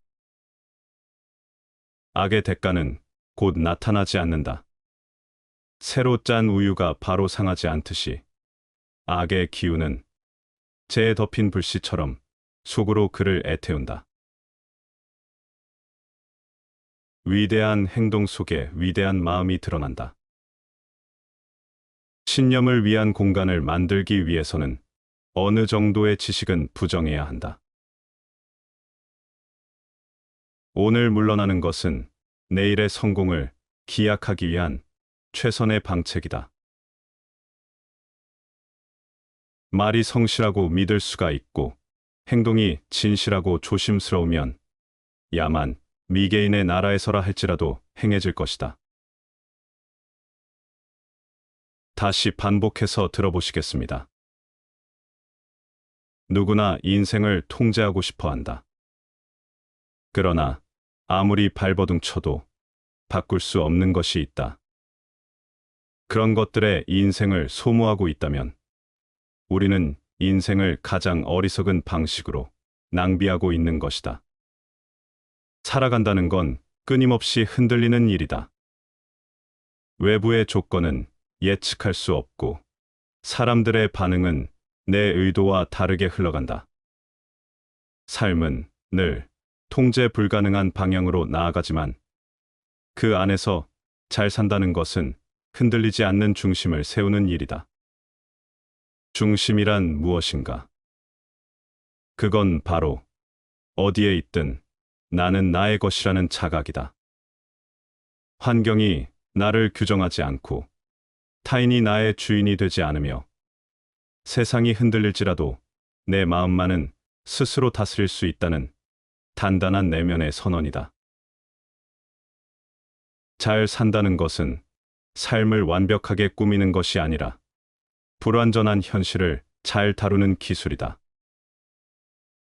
악의 대가는 곧 나타나지 않는다. 새로 짠 우유가 바로 상하지 않듯이 악의 기운은 재에 덮인 불씨처럼 속으로 그를 애태운다. 위대한 행동 속에 위대한 마음이 드러난다. 신념을 위한 공간을 만들기 위해서는 어느 정도의 지식은 부정해야 한다. 오늘 물러나는 것은 내일의 성공을 기약하기 위한 최선의 방책이다. 말이 성실하고 믿을 수가 있고 행동이 진실하고 조심스러우면 야만 미개인의 나라에서라 할지라도 행해질 것이다. 다시 반복해서 들어보시겠습니다. 누구나 인생을 통제하고 싶어 한다. 그러나 아무리 발버둥 쳐도 바꿀 수 없는 것이 있다. 그런 것들에 인생을 소모하고 있다면 우리는 인생을 가장 어리석은 방식으로 낭비하고 있는 것이다. 살아간다는 건 끊임없이 흔들리는 일이다. 외부의 조건은 예측할 수 없고 사람들의 반응은 내 의도와 다르게 흘러간다. 삶은 늘 통제 불가능한 방향으로 나아가지만 그 안에서 잘 산다는 것은 흔들리지 않는 중심을 세우는 일이다. 중심이란 무엇인가? 그건 바로 어디에 있든 나는 나의 것이라는 자각이다. 환경이 나를 규정하지 않고 타인이 나의 주인이 되지 않으며 세상이 흔들릴지라도 내 마음만은 스스로 다스릴 수 있다는 단단한 내면의 선언이다. 잘 산다는 것은 삶을 완벽하게 꾸미는 것이 아니라 불완전한 현실을 잘 다루는 기술이다.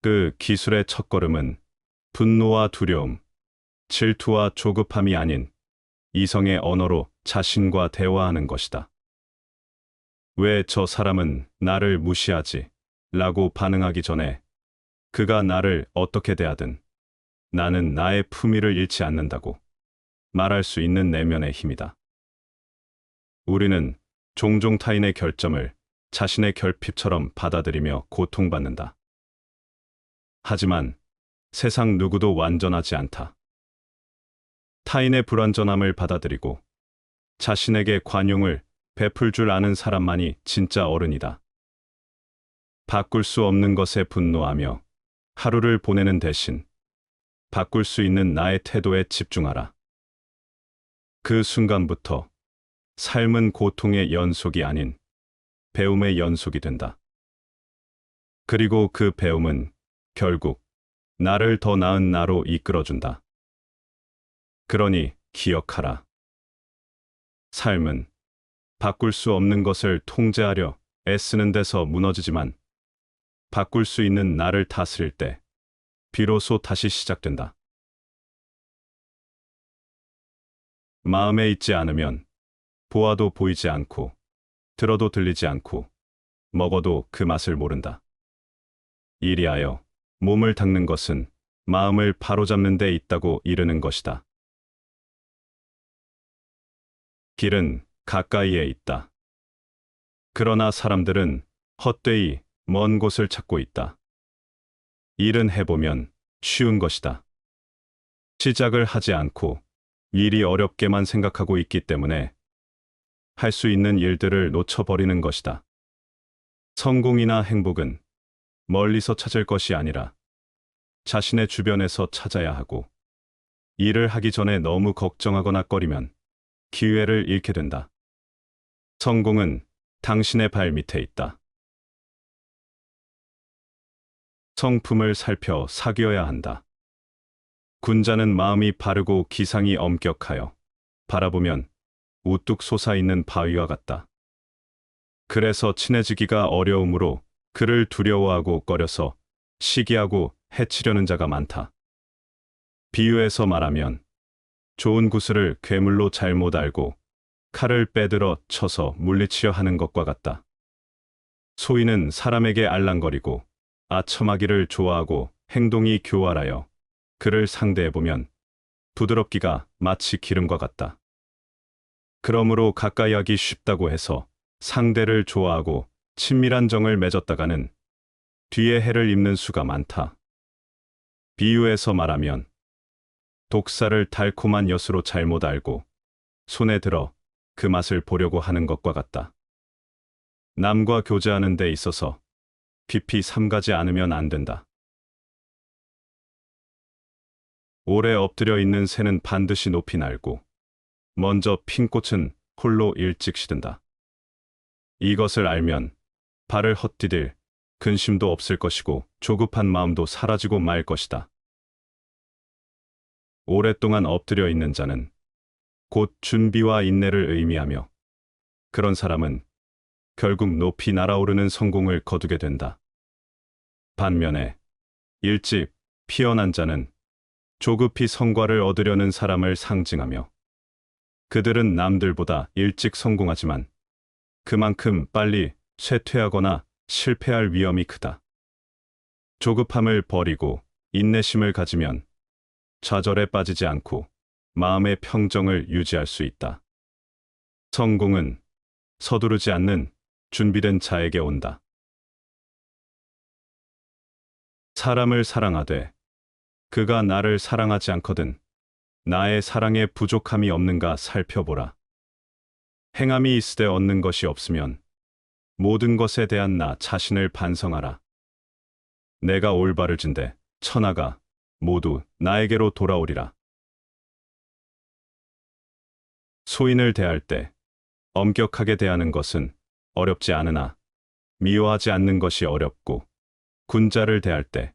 그 기술의 첫걸음은 분노와 두려움, 질투와 조급함이 아닌 이성의 언어로 자신과 대화하는 것이다. 왜 저 사람은 나를 무시하지? 라고 반응하기 전에 그가 나를 어떻게 대하든 나는 나의 품위를 잃지 않는다고 말할 수 있는 내면의 힘이다. 우리는 종종 타인의 결점을 자신의 결핍처럼 받아들이며 고통받는다. 하지만 세상 누구도 완전하지 않다. 타인의 불완전함을 받아들이고 자신에게 관용을 베풀 줄 아는 사람만이 진짜 어른이다. 바꿀 수 없는 것에 분노하며 하루를 보내는 대신 바꿀 수 있는 나의 태도에 집중하라. 그 순간부터 삶은 고통의 연속이 아닌 배움의 연속이 된다. 그리고 그 배움은 결국 나를 더 나은 나로 이끌어준다. 그러니 기억하라. 삶은 바꿀 수 없는 것을 통제하려 애쓰는 데서 무너지지만 바꿀 수 있는 나를 다스릴 때 비로소 다시 시작된다. 마음에 있지 않으면 보아도 보이지 않고 들어도 들리지 않고 먹어도 그 맛을 모른다. 이리하여 몸을 닦는 것은 마음을 바로잡는 데 있다고 이르는 것이다. 길은 가까이에 있다. 그러나 사람들은 헛되이 먼 곳을 찾고 있다. 일은 해보면 쉬운 것이다. 시작을 하지 않고 일이 어렵게만 생각하고 있기 때문에 할 수 있는 일들을 놓쳐버리는 것이다. 성공이나 행복은 멀리서 찾을 것이 아니라 자신의 주변에서 찾아야 하고, 일을 하기 전에 너무 걱정하거나 꺼리면 기회를 잃게 된다. 성공은 당신의 발 밑에 있다. 성품을 살펴 사귀어야 한다. 군자는 마음이 바르고 기상이 엄격하여 바라보면 우뚝 솟아있는 바위와 같다. 그래서 친해지기가 어려우므로 그를 두려워하고 꺼려서 시기하고 해치려는 자가 많다. 비유해서 말하면 좋은 구슬을 괴물로 잘못 알고 칼을 빼들어 쳐서 물리치려 하는 것과 같다. 소인은 사람에게 알랑거리고 아첨하기를 좋아하고 행동이 교활하여 그를 상대해보면 부드럽기가 마치 기름과 같다. 그러므로 가까이 하기 쉽다고 해서 상대를 좋아하고 친밀한 정을 맺었다가는 뒤에 해를 입는 수가 많다. 비유해서 말하면 독사를 달콤한 엿으로 잘못 알고 손에 들어 그 맛을 보려고 하는 것과 같다. 남과 교제하는 데 있어서 깊이 삼가지 않으면 안 된다. 오래 엎드려 있는 새는 반드시 높이 날고 먼저 핀 꽃은 홀로 일찍 시든다. 이것을 알면 발을 헛디딜 근심도 없을 것이고 조급한 마음도 사라지고 말 것이다. 오랫동안 엎드려 있는 자는 곧 준비와 인내를 의미하며, 그런 사람은 결국 높이 날아오르는 성공을 거두게 된다. 반면에 일찍 피어난 자는 조급히 성과를 얻으려는 사람을 상징하며, 그들은 남들보다 일찍 성공하지만 그만큼 빨리 쇠퇴하거나 실패할 위험이 크다. 조급함을 버리고 인내심을 가지면 좌절에 빠지지 않고 마음의 평정을 유지할 수 있다. 성공은 서두르지 않는 준비된 자에게 온다. 사람을 사랑하되 그가 나를 사랑하지 않거든 나의 사랑에 부족함이 없는가 살펴보라. 행함이 있으되 얻는 것이 없으면 모든 것에 대한 나 자신을 반성하라. 내가 올바르진대 천하가 모두 나에게로 돌아오리라. 소인을 대할 때 엄격하게 대하는 것은 어렵지 않으나 미워하지 않는 것이 어렵고, 군자를 대할 때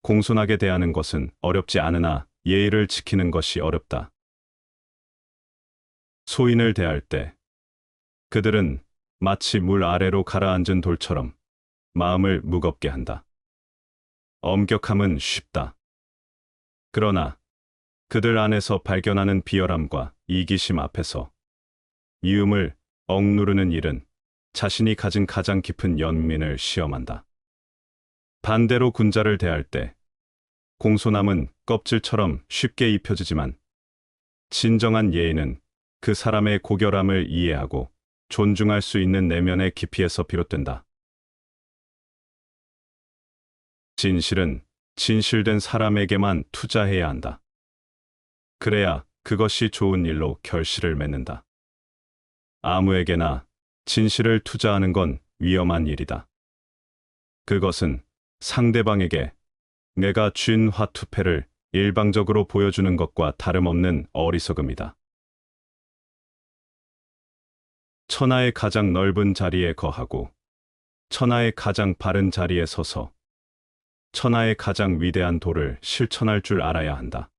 공손하게 대하는 것은 어렵지 않으나 예의를 지키는 것이 어렵다. 소인을 대할 때 그들은 마치 물 아래로 가라앉은 돌처럼 마음을 무겁게 한다. 엄격함은 쉽다. 그러나 그들 안에서 발견하는 비열함과 이기심 앞에서 이음을 억누르는 일은 자신이 가진 가장 깊은 연민을 시험한다. 반대로 군자를 대할 때 공손함은 껍질처럼 쉽게 입혀지지만 진정한 예의는 그 사람의 고결함을 이해하고 존중할 수 있는 내면의 깊이에서 비롯된다. 진실은 진실된 사람에게만 투자해야 한다. 그래야 그것이 좋은 일로 결실을 맺는다. 아무에게나 진실을 투자하는 건 위험한 일이다. 그것은 상대방에게 내가 쥔 화투패를 일방적으로 보여주는 것과 다름없는 어리석음이다. 천하의 가장 넓은 자리에 거하고 천하의 가장 바른 자리에 서서 천하의 가장 위대한 도를 실천할 줄 알아야 한다.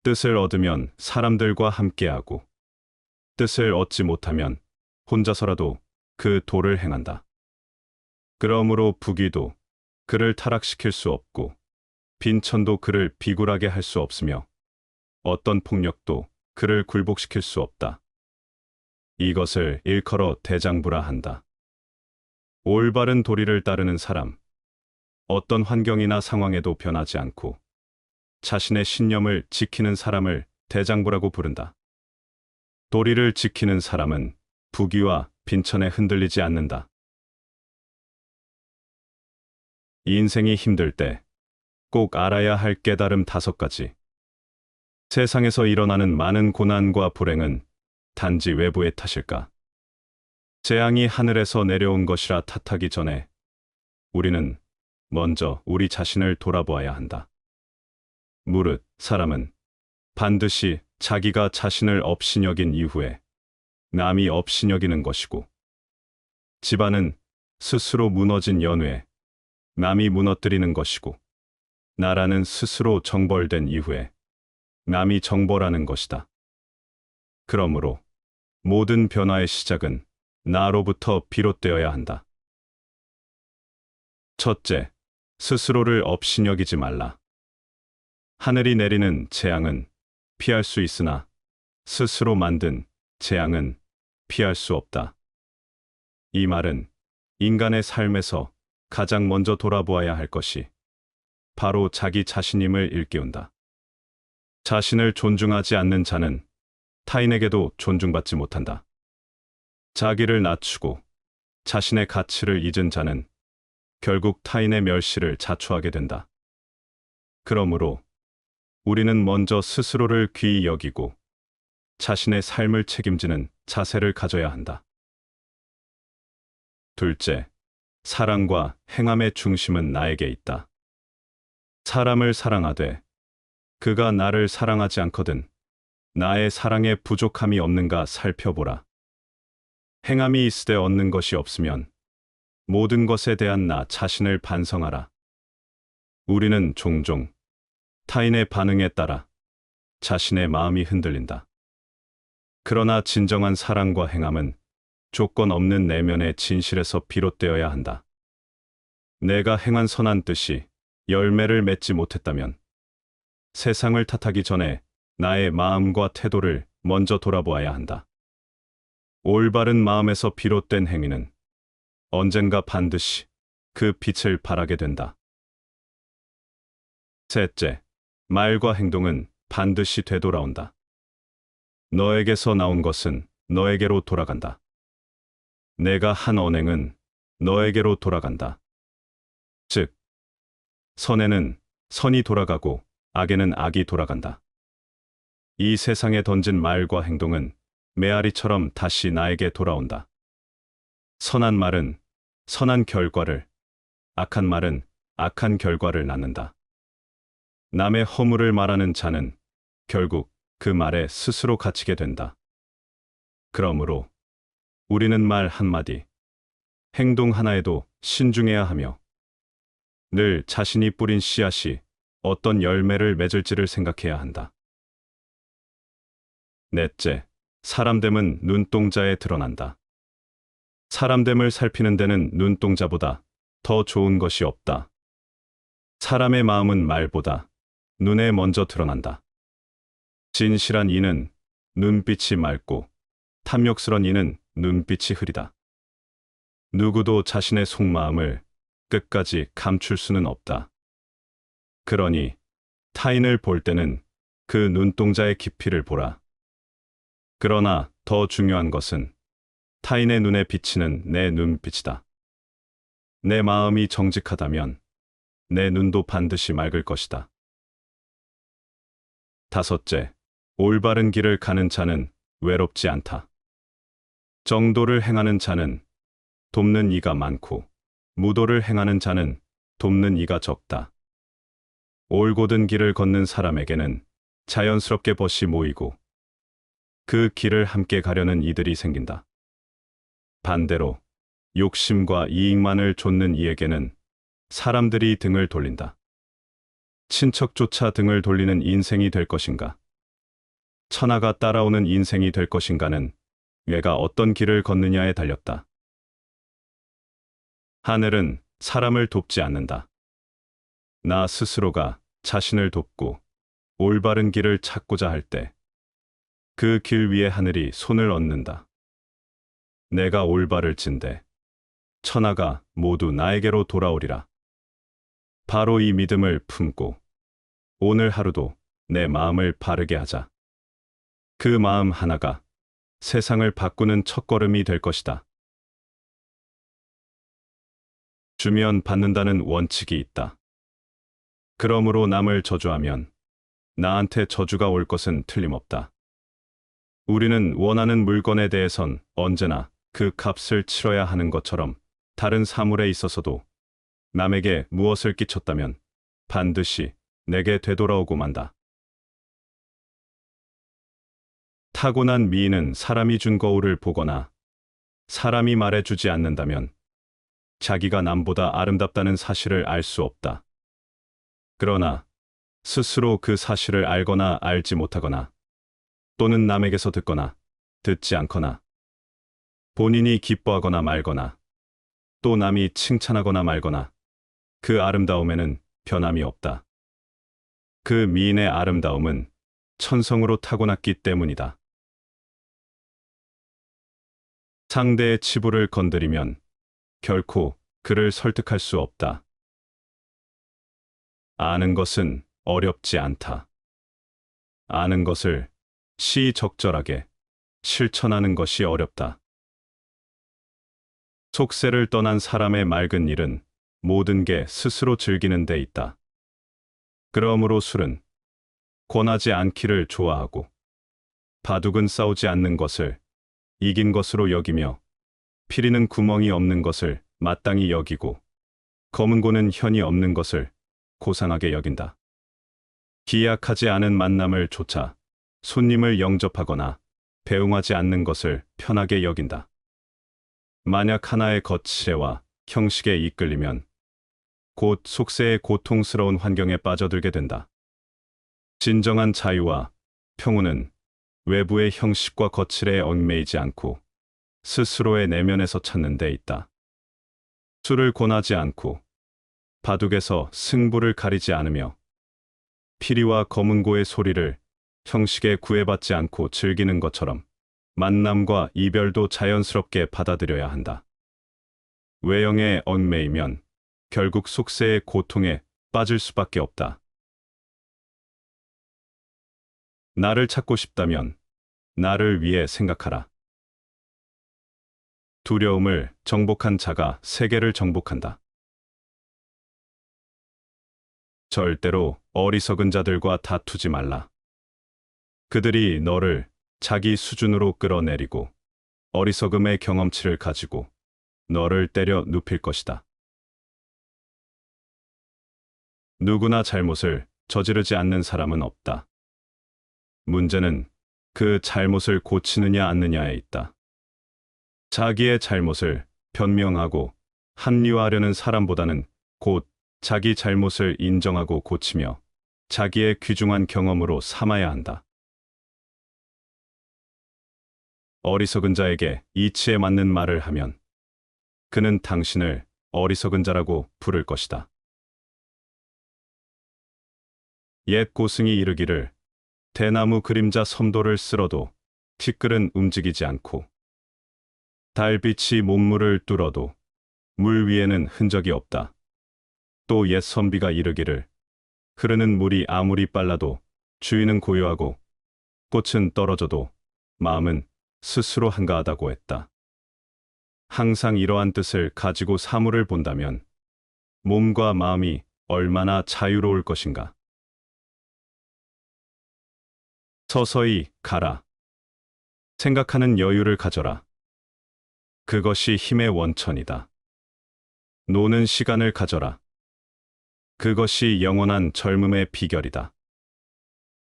뜻을 얻으면 사람들과 함께하고 뜻을 얻지 못하면 혼자서라도 그 도를 행한다. 그러므로 부귀도 그를 타락시킬 수 없고 빈천도 그를 비굴하게 할 수 없으며 어떤 폭력도 그를 굴복시킬 수 없다. 이것을 일컬어 대장부라 한다. 올바른 도리를 따르는 사람, 어떤 환경이나 상황에도 변하지 않고 자신의 신념을 지키는 사람을 대장부라고 부른다. 도리를 지키는 사람은 부귀와 빈천에 흔들리지 않는다. 인생이 힘들 때 꼭 알아야 할 깨달음 5가지. 세상에서 일어나는 많은 고난과 불행은 단지 외부의 탓일까? 재앙이 하늘에서 내려온 것이라 탓하기 전에 우리는 먼저 우리 자신을 돌아보아야 한다. 무릇 사람은 반드시 자기가 자신을 업신여긴 이후에 남이 업신여기는 것이고, 집안은 스스로 무너진 연후에 남이 무너뜨리는 것이고, 나라는 스스로 정벌된 이후에 남이 정벌하는 것이다. 그러므로 모든 변화의 시작은 나로부터 비롯되어야 한다. 첫째, 스스로를 업신여기지 말라. 하늘이 내리는 재앙은 피할 수 있으나 스스로 만든 재앙은 피할 수 없다. 이 말은 인간의 삶에서 가장 먼저 돌아보아야 할 것이 바로 자기 자신임을 일깨운다. 자신을 존중하지 않는 자는 타인에게도 존중받지 못한다. 자기를 낮추고 자신의 가치를 잊은 자는 결국 타인의 멸시를 자초하게 된다. 그러므로 우리는 먼저 스스로를 귀히 여기고 자신의 삶을 책임지는 자세를 가져야 한다. 둘째, 사랑과 행함의 중심은 나에게 있다. 사람을 사랑하되 그가 나를 사랑하지 않거든 나의 사랑에 부족함이 없는가 살펴보라. 행함이 있으되 얻는 것이 없으면 모든 것에 대한 나 자신을 반성하라. 우리는 종종 타인의 반응에 따라 자신의 마음이 흔들린다. 그러나 진정한 사랑과 행함은 조건 없는 내면의 진실에서 비롯되어야 한다. 내가 행한 선한 뜻이 열매를 맺지 못했다면 세상을 탓하기 전에 나의 마음과 태도를 먼저 돌아보아야 한다. 올바른 마음에서 비롯된 행위는 언젠가 반드시 그 빛을 발하게 된다. 셋째, 말과 행동은 반드시 되돌아온다. 너에게서 나온 것은 너에게로 돌아간다. 내가 한 언행은 너에게로 돌아간다. 즉, 선에는 선이 돌아가고 악에는 악이 돌아간다. 이 세상에 던진 말과 행동은 메아리처럼 다시 나에게 돌아온다. 선한 말은 선한 결과를, 악한 말은 악한 결과를 낳는다. 남의 허물을 말하는 자는 결국 그 말에 스스로 갇히게 된다. 그러므로 우리는 말 한마디, 행동 하나에도 신중해야 하며 늘 자신이 뿌린 씨앗이 어떤 열매를 맺을지를 생각해야 한다. 넷째, 사람됨은 눈동자에 드러난다. 사람됨을 살피는 데는 눈동자보다 더 좋은 것이 없다. 사람의 마음은 말보다 눈에 먼저 드러난다. 진실한 이는 눈빛이 맑고 탐욕스런 이는 눈빛이 흐리다. 누구도 자신의 속마음을 끝까지 감출 수는 없다. 그러니 타인을 볼 때는 그 눈동자의 깊이를 보라. 그러나 더 중요한 것은 타인의 눈에 비치는 내 눈빛이다. 내 마음이 정직하다면 내 눈도 반드시 맑을 것이다. 다섯째, 올바른 길을 가는 자는 외롭지 않다. 정도를 행하는 자는 돕는 이가 많고 무도를 행하는 자는 돕는 이가 적다. 올곧은 길을 걷는 사람에게는 자연스럽게 벗이 모이고 그 길을 함께 가려는 이들이 생긴다. 반대로 욕심과 이익만을 좇는 이에게는 사람들이 등을 돌린다. 친척조차 등을 돌리는 인생이 될 것인가? 천하가 따라오는 인생이 될 것인가는 내가 어떤 길을 걷느냐에 달렸다. 하늘은 사람을 돕지 않는다. 나 스스로가 자신을 돕고 올바른 길을 찾고자 할 때 그 길 위에 하늘이 손을 얹는다. 내가 올바를 진대 천하가 모두 나에게로 돌아오리라. 바로 이 믿음을 품고 오늘 하루도 내 마음을 바르게 하자. 그 마음 하나가 세상을 바꾸는 첫걸음이 될 것이다. 주면 받는다는 원칙이 있다. 그러므로 남을 저주하면 나한테 저주가 올 것은 틀림없다. 우리는 원하는 물건에 대해선 언제나 그 값을 치러야 하는 것처럼 다른 사물에 있어서도 남에게 무엇을 끼쳤다면 반드시 내게 되돌아오고 만다. 타고난 미인은 사람이 준 거울을 보거나 사람이 말해주지 않는다면 자기가 남보다 아름답다는 사실을 알 수 없다. 그러나 스스로 그 사실을 알거나 알지 못하거나 또는 남에게서 듣거나 듣지 않거나 본인이 기뻐하거나 말거나 또 남이 칭찬하거나 말거나 그 아름다움에는 변함이 없다. 그 미인의 아름다움은 천성으로 타고났기 때문이다. 상대의 치부를 건드리면 결코 그를 설득할 수 없다. 아는 것은 어렵지 않다. 아는 것을 시적절하게 실천하는 것이 어렵다. 속세를 떠난 사람의 맑은 일은 모든 게 스스로 즐기는 데 있다. 그러므로 술은 권하지 않기를 좋아하고 바둑은 싸우지 않는 것을 이긴 것으로 여기며 피리는 구멍이 없는 것을 마땅히 여기고 검은 고는 현이 없는 것을 고상하게 여긴다. 기약하지 않은 만남을 조차 손님을 영접하거나 배웅하지 않는 것을 편하게 여긴다. 만약 하나의 거칠애와 형식에 이끌리면 곧 속세의 고통스러운 환경에 빠져들게 된다. 진정한 자유와 평온은 외부의 형식과 거칠애에 얽매이지 않고 스스로의 내면에서 찾는 데 있다. 술을 권하지 않고 바둑에서 승부를 가리지 않으며 피리와 검은고의 소리를 형식에 구애받지 않고 즐기는 것처럼 만남과 이별도 자연스럽게 받아들여야 한다. 외형에 얽매이면 결국 속세의 고통에 빠질 수밖에 없다. 나를 찾고 싶다면 나를 위해 생각하라. 두려움을 정복한 자가 세계를 정복한다. 절대로 어리석은 자들과 다투지 말라. 그들이 너를 자기 수준으로 끌어내리고 어리석음의 경험치를 가지고 너를 때려 눕힐 것이다. 누구나 잘못을 저지르지 않는 사람은 없다. 문제는 그 잘못을 고치느냐 않느냐에 있다. 자기의 잘못을 변명하고 합리화하려는 사람보다는 곧 자기 잘못을 인정하고 고치며 자기의 귀중한 경험으로 삼아야 한다. 어리석은 자에게 이치에 맞는 말을 하면 그는 당신을 어리석은 자라고 부를 것이다. 옛 고승이 이르기를 대나무 그림자 섬도를 쓸어도 티끌은 움직이지 않고 달빛이 몸물을 뚫어도 물 위에는 흔적이 없다. 또 옛 선비가 이르기를 흐르는 물이 아무리 빨라도 주인은 고요하고 꽃은 떨어져도 마음은 스스로 한가하다고 했다. 항상 이러한 뜻을 가지고 사물을 본다면 몸과 마음이 얼마나 자유로울 것인가. 서서히 가라. 생각하는 여유를 가져라. 그것이 힘의 원천이다. 노는 시간을 가져라. 그것이 영원한 젊음의 비결이다.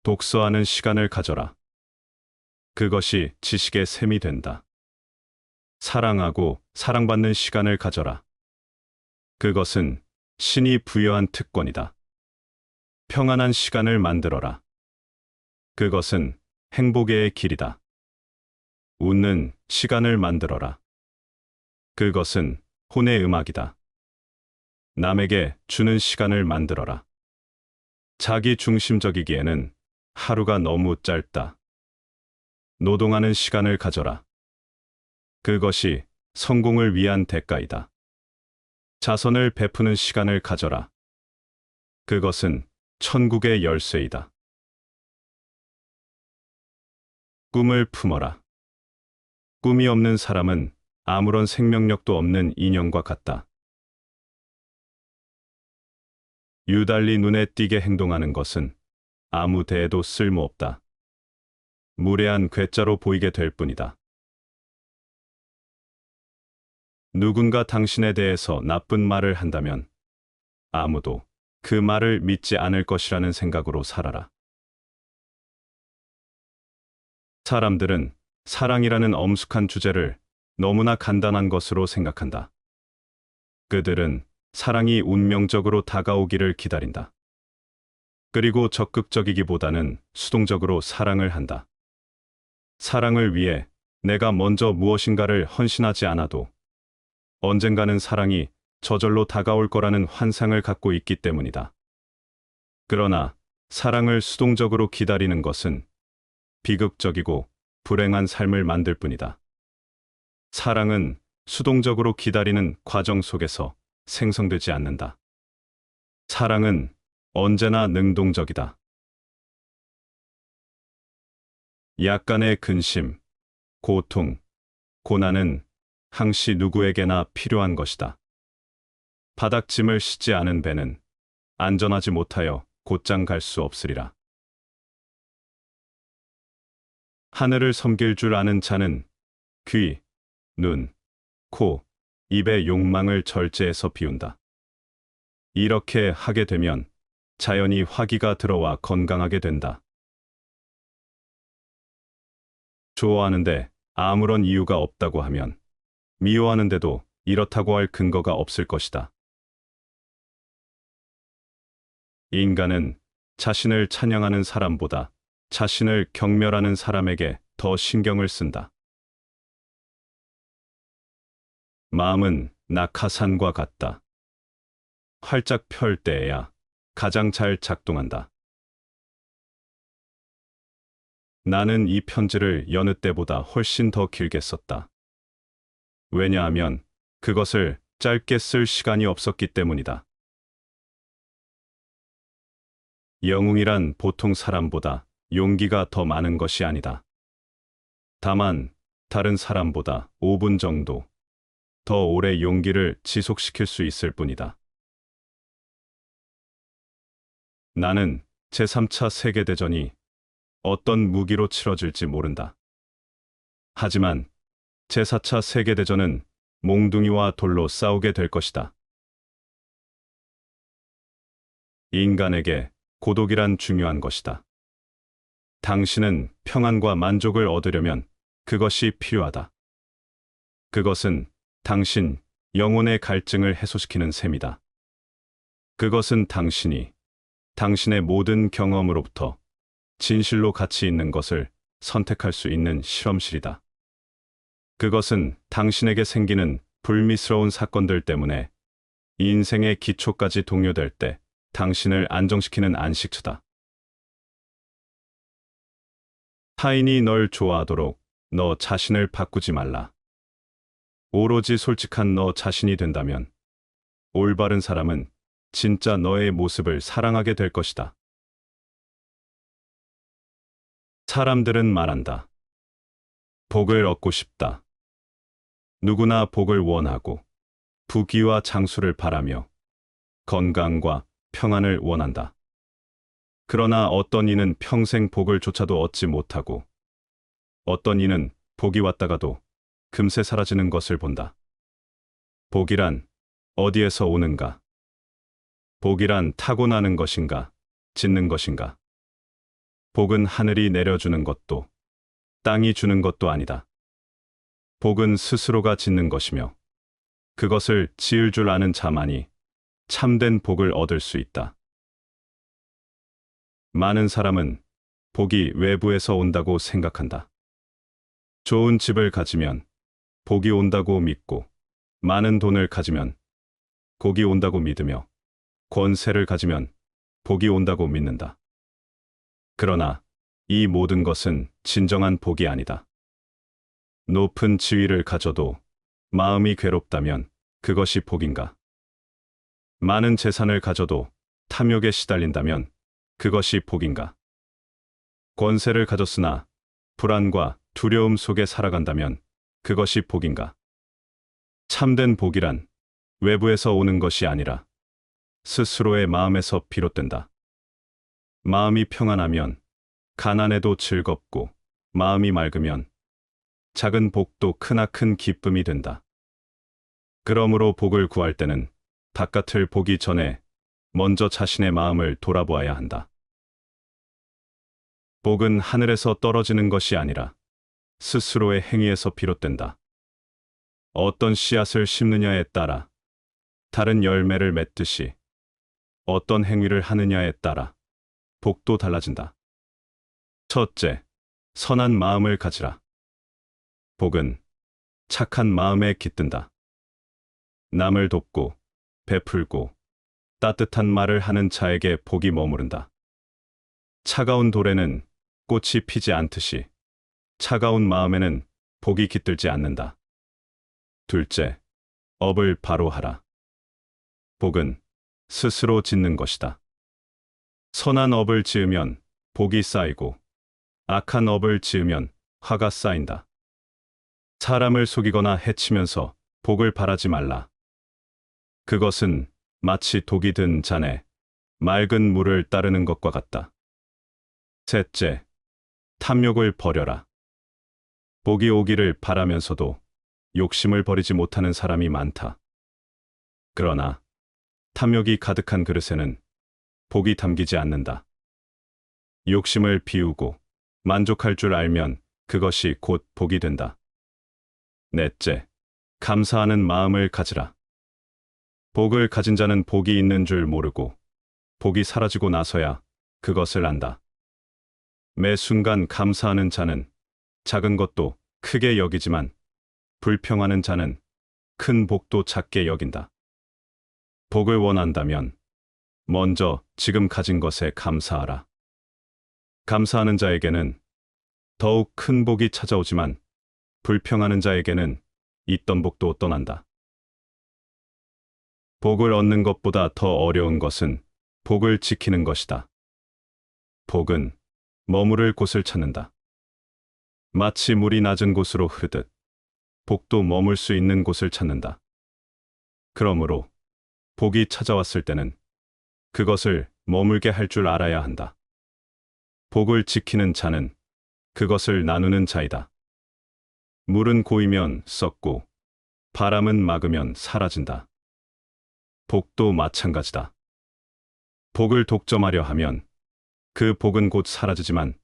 독서하는 시간을 가져라. 그것이 지식의 샘이 된다. 사랑하고 사랑받는 시간을 가져라. 그것은 신이 부여한 특권이다. 평안한 시간을 만들어라. 그것은 행복의 길이다. 웃는 시간을 만들어라. 그것은 혼의 음악이다. 남에게 주는 시간을 만들어라. 자기 중심적이기에는 하루가 너무 짧다. 노동하는 시간을 가져라. 그것이 성공을 위한 대가이다. 자선을 베푸는 시간을 가져라. 그것은 천국의 열쇠이다. 꿈을 품어라. 꿈이 없는 사람은 아무런 생명력도 없는 인형과 같다. 유달리 눈에 띄게 행동하는 것은 아무 데에도 쓸모없다. 무례한 괴짜로 보이게 될 뿐이다. 누군가 당신에 대해서 나쁜 말을 한다면 아무도 그 말을 믿지 않을 것이라는 생각으로 살아라. 사람들은 사랑이라는 엄숙한 주제를 너무나 간단한 것으로 생각한다. 그들은 사랑이 운명적으로 다가오기를 기다린다. 그리고 적극적이기보다는 수동적으로 사랑을 한다. 사랑을 위해 내가 먼저 무엇인가를 헌신하지 않아도 언젠가는 사랑이 저절로 다가올 거라는 환상을 갖고 있기 때문이다. 그러나 사랑을 수동적으로 기다리는 것은 비극적이고 불행한 삶을 만들 뿐이다. 사랑은 수동적으로 기다리는 과정 속에서 생성되지 않는다. 사랑은 언제나 능동적이다. 약간의 근심, 고통, 고난은 항시 누구에게나 필요한 것이다. 바닥짐을 싣지 않은 배는 안전하지 못하여 곧장 갈 수 없으리라. 하늘을 섬길 줄 아는 자는 귀, 눈, 코, 입의 욕망을 절제해서 비운다. 이렇게 하게 되면 자연히 화기가 들어와 건강하게 된다. 좋아하는데 아무런 이유가 없다고 하면 미워하는데도 이렇다고 할 근거가 없을 것이다. 인간은 자신을 찬양하는 사람보다 자신을 경멸하는 사람에게 더 신경을 쓴다. 마음은 낙하산과 같다. 활짝 펼 때에야 가장 잘 작동한다. 나는 이 편지를 여느 때보다 훨씬 더 길게 썼다. 왜냐하면 그것을 짧게 쓸 시간이 없었기 때문이다. 영웅이란 보통 사람보다 용기가 더 많은 것이 아니다. 다만 다른 사람보다 5분 정도 더 오래 용기를 지속시킬 수 있을 뿐이다. 나는 제3차 세계대전이 어떤 무기로 치러질지 모른다. 하지만 제4차 세계대전은 몽둥이와 돌로 싸우게 될 것이다. 인간에게 고독이란 중요한 것이다. 당신은 평안과 만족을 얻으려면 그것이 필요하다. 그것은 당신 영혼의 갈증을 해소시키는 셈이다. 그것은 당신이 당신의 모든 경험으로부터 진실로 가치 있는 것을 선택할 수 있는 실험실이다. 그것은 당신에게 생기는 불미스러운 사건들 때문에 인생의 기초까지 동요될 때 당신을 안정시키는 안식처다. 타인이 널 좋아하도록 너 자신을 바꾸지 말라. 오로지 솔직한 너 자신이 된다면 올바른 사람은 진짜 너의 모습을 사랑하게 될 것이다. 사람들은 말한다. 복을 얻고 싶다. 누구나 복을 원하고 부귀와 장수를 바라며 건강과 평안을 원한다. 그러나 어떤 이는 평생 복을 조차도 얻지 못하고 어떤 이는 복이 왔다가도 금세 사라지는 것을 본다. 복이란 어디에서 오는가? 복이란 타고나는 것인가? 짓는 것인가? 복은 하늘이 내려주는 것도 땅이 주는 것도 아니다. 복은 스스로가 짓는 것이며 그것을 지을 줄 아는 자만이 참된 복을 얻을 수 있다. 많은 사람은 복이 외부에서 온다고 생각한다. 좋은 집을 가지면 복이 온다고 믿고 많은 돈을 가지면 복이 온다고 믿으며 권세를 가지면 복이 온다고 믿는다. 그러나 이 모든 것은 진정한 복이 아니다. 높은 지위를 가져도 마음이 괴롭다면 그것이 복인가? 많은 재산을 가져도 탐욕에 시달린다면 그것이 복인가? 권세를 가졌으나 불안과 두려움 속에 살아간다면 그것이 복인가? 참된 복이란 외부에서 오는 것이 아니라 스스로의 마음에서 비롯된다. 마음이 평안하면 가난해도 즐겁고, 마음이 맑으면 작은 복도 크나큰 기쁨이 된다. 그러므로 복을 구할 때는 바깥을 보기 전에 먼저 자신의 마음을 돌아보아야 한다. 복은 하늘에서 떨어지는 것이 아니라 스스로의 행위에서 비롯된다. 어떤 씨앗을 심느냐에 따라 다른 열매를 맺듯이 어떤 행위를 하느냐에 따라 복도 달라진다. 첫째, 선한 마음을 가지라. 복은 착한 마음에 깃든다. 남을 돕고 베풀고 따뜻한 말을 하는 자에게 복이 머무른다. 차가운 돌에는 꽃이 피지 않듯이 차가운 마음에는 복이 깃들지 않는다. 둘째, 업을 바로 하라. 복은 스스로 짓는 것이다. 선한 업을 지으면 복이 쌓이고 악한 업을 지으면 화가 쌓인다. 사람을 속이거나 해치면서 복을 바라지 말라. 그것은 마치 독이 든 잔에 맑은 물을 따르는 것과 같다. 셋째, 탐욕을 버려라. 복이 오기를 바라면서도 욕심을 버리지 못하는 사람이 많다. 그러나 탐욕이 가득한 그릇에는 복이 담기지 않는다. 욕심을 비우고 만족할 줄 알면 그것이 곧 복이 된다. 넷째, 감사하는 마음을 가지라. 복을 가진 자는 복이 있는 줄 모르고 복이 사라지고 나서야 그것을 안다. 매 순간 감사하는 자는 작은 것도 크게 여기지만 불평하는 자는 큰 복도 작게 여긴다. 복을 원한다면 먼저 지금 가진 것에 감사하라. 감사하는 자에게는 더욱 큰 복이 찾아오지만 불평하는 자에게는 있던 복도 떠난다. 복을 얻는 것보다 더 어려운 것은 복을 지키는 것이다. 복은 머무를 곳을 찾는다. 마치 물이 낮은 곳으로 흐르듯 복도 머물 수 있는 곳을 찾는다. 그러므로 복이 찾아왔을 때는 그것을 머물게 할 줄 알아야 한다. 복을 지키는 자는 그것을 나누는 자이다. 물은 고이면 썩고 바람은 막으면 사라진다. 복도 마찬가지다. 복을 독점하려 하면 그 복은 곧 사라지지만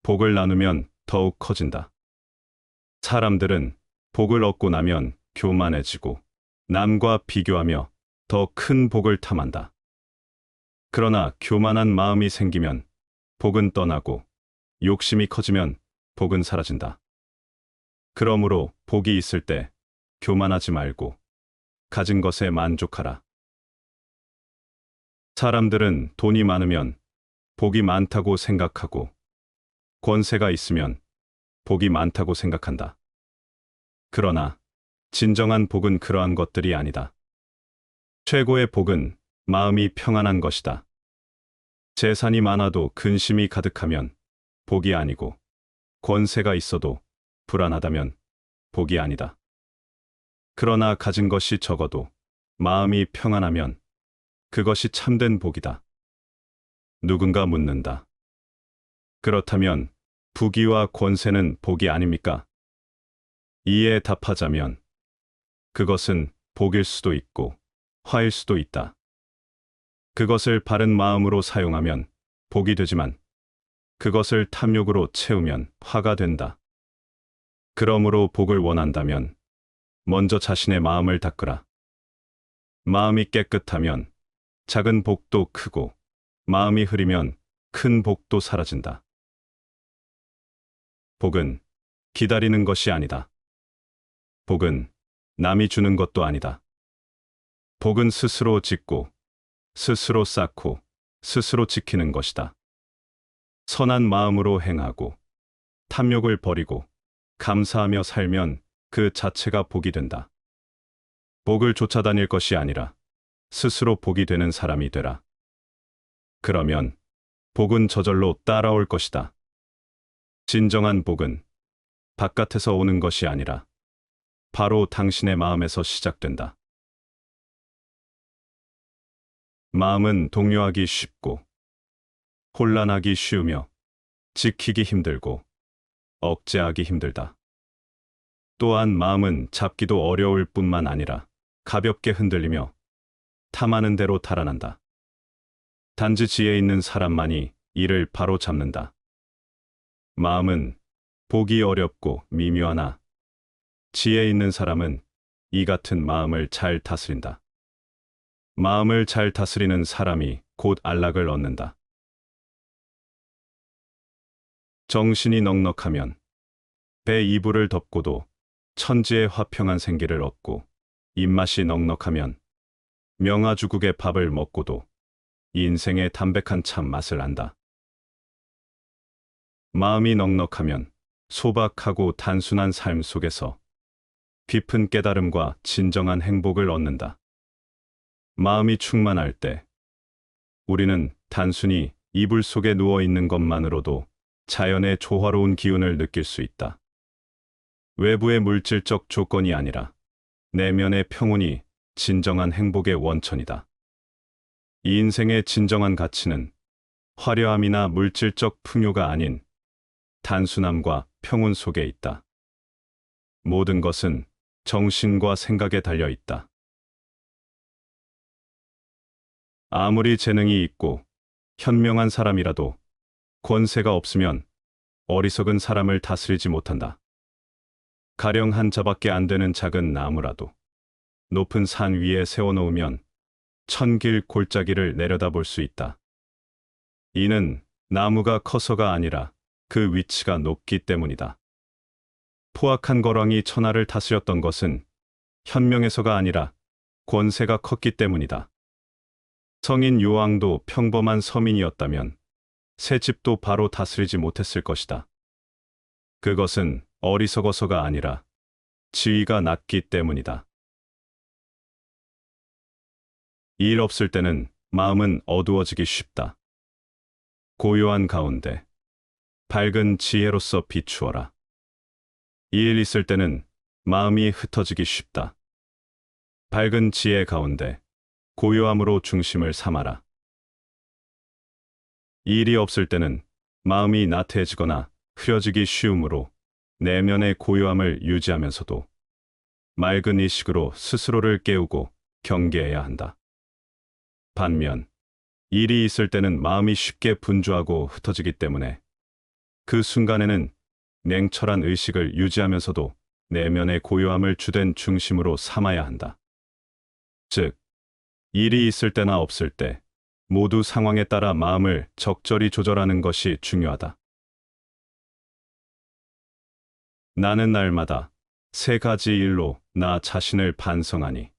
복을 나누면 더욱 커진다. 사람들은 복을 얻고 나면 교만해지고 남과 비교하며 더 큰 복을 탐한다. 그러나 교만한 마음이 생기면 복은 떠나고 욕심이 커지면 복은 사라진다. 그러므로 복이 있을 때 교만하지 말고 가진 것에 만족하라. 사람들은 돈이 많으면 복이 많다고 생각하고 권세가 있으면 복이 많다고 생각한다. 그러나 진정한 복은 그러한 것들이 아니다. 최고의 복은 마음이 평안한 것이다. 재산이 많아도 근심이 가득하면 복이 아니고 권세가 있어도 불안하다면 복이 아니다. 그러나 가진 것이 적어도 마음이 평안하면 그것이 참된 복이다. 누군가 묻는다. 그렇다면 부귀와 권세는 복이 아닙니까? 이에 답하자면 그것은 복일 수도 있고 화일 수도 있다. 그것을 바른 마음으로 사용하면 복이 되지만 그것을 탐욕으로 채우면 화가 된다. 그러므로 복을 원한다면 먼저 자신의 마음을 닦으라. 마음이 깨끗하면 작은 복도 크고 마음이 흐리면 큰 복도 사라진다. 복은 기다리는 것이 아니다. 복은 남이 주는 것도 아니다. 복은 스스로 짓고 스스로 쌓고 스스로 지키는 것이다. 선한 마음으로 행하고 탐욕을 버리고 감사하며 살면 그 자체가 복이 된다. 복을 쫓아다닐 것이 아니라 스스로 복이 되는 사람이 되라. 그러면 복은 저절로 따라올 것이다. 진정한 복은 바깥에서 오는 것이 아니라 바로 당신의 마음에서 시작된다. 마음은 동요하기 쉽고 혼란하기 쉬우며 지키기 힘들고 억제하기 힘들다. 또한 마음은 잡기도 어려울 뿐만 아니라 가볍게 흔들리며 탐하는 대로 달아난다. 단지 지혜 있는 사람만이 이를 바로 잡는다. 마음은 보기 어렵고 미묘하나 지혜 있는 사람은 이 같은 마음을 잘 다스린다. 마음을 잘 다스리는 사람이 곧 안락을 얻는다. 정신이 넉넉하면 배 이불을 덮고도 천지의 화평한 생기를 얻고, 입맛이 넉넉하면 명아주국의 밥을 먹고도 인생의 담백한 참 맛을 안다. 마음이 넉넉하면 소박하고 단순한 삶 속에서 깊은 깨달음과 진정한 행복을 얻는다. 마음이 충만할 때 우리는 단순히 이불 속에 누워 있는 것만으로도 자연의 조화로운 기운을 느낄 수 있다. 외부의 물질적 조건이 아니라 내면의 평온이 진정한 행복의 원천이다. 이 인생의 진정한 가치는 화려함이나 물질적 풍요가 아닌 단순함과 평온 속에 있다. 모든 것은 정신과 생각에 달려 있다. 아무리 재능이 있고 현명한 사람이라도 권세가 없으면 어리석은 사람을 다스리지 못한다. 가령 한 자밖에 안 되는 작은 나무라도 높은 산 위에 세워놓으면 천길 골짜기를 내려다볼 수 있다. 이는 나무가 커서가 아니라 그 위치가 높기 때문이다. 포악한 거랑이 천하를 다스렸던 것은 현명해서가 아니라 권세가 컸기 때문이다. 성인 요왕도 평범한 서민이었다면 새 집도 바로 다스리지 못했을 것이다. 그것은 어리석어서가 아니라 지위가 낮기 때문이다. 일 없을 때는 마음은 어두워지기 쉽다. 고요한 가운데 밝은 지혜로서 비추어라. 일 있을 때는 마음이 흩어지기 쉽다. 밝은 지혜 가운데 고요함으로 중심을 삼아라. 일이 없을 때는 마음이 나태해지거나 흐려지기 쉬우므로 내면의 고요함을 유지하면서도 맑은 의식으로 스스로를 깨우고 경계해야 한다. 반면 일이 있을 때는 마음이 쉽게 분주하고 흩어지기 때문에 그 순간에는 냉철한 의식을 유지하면서도 내면의 고요함을 주된 중심으로 삼아야 한다. 즉, 일이 있을 때나 없을 때 모두 상황에 따라 마음을 적절히 조절하는 것이 중요하다. 나는 날마다 세 가지 일로 나 자신을 반성하니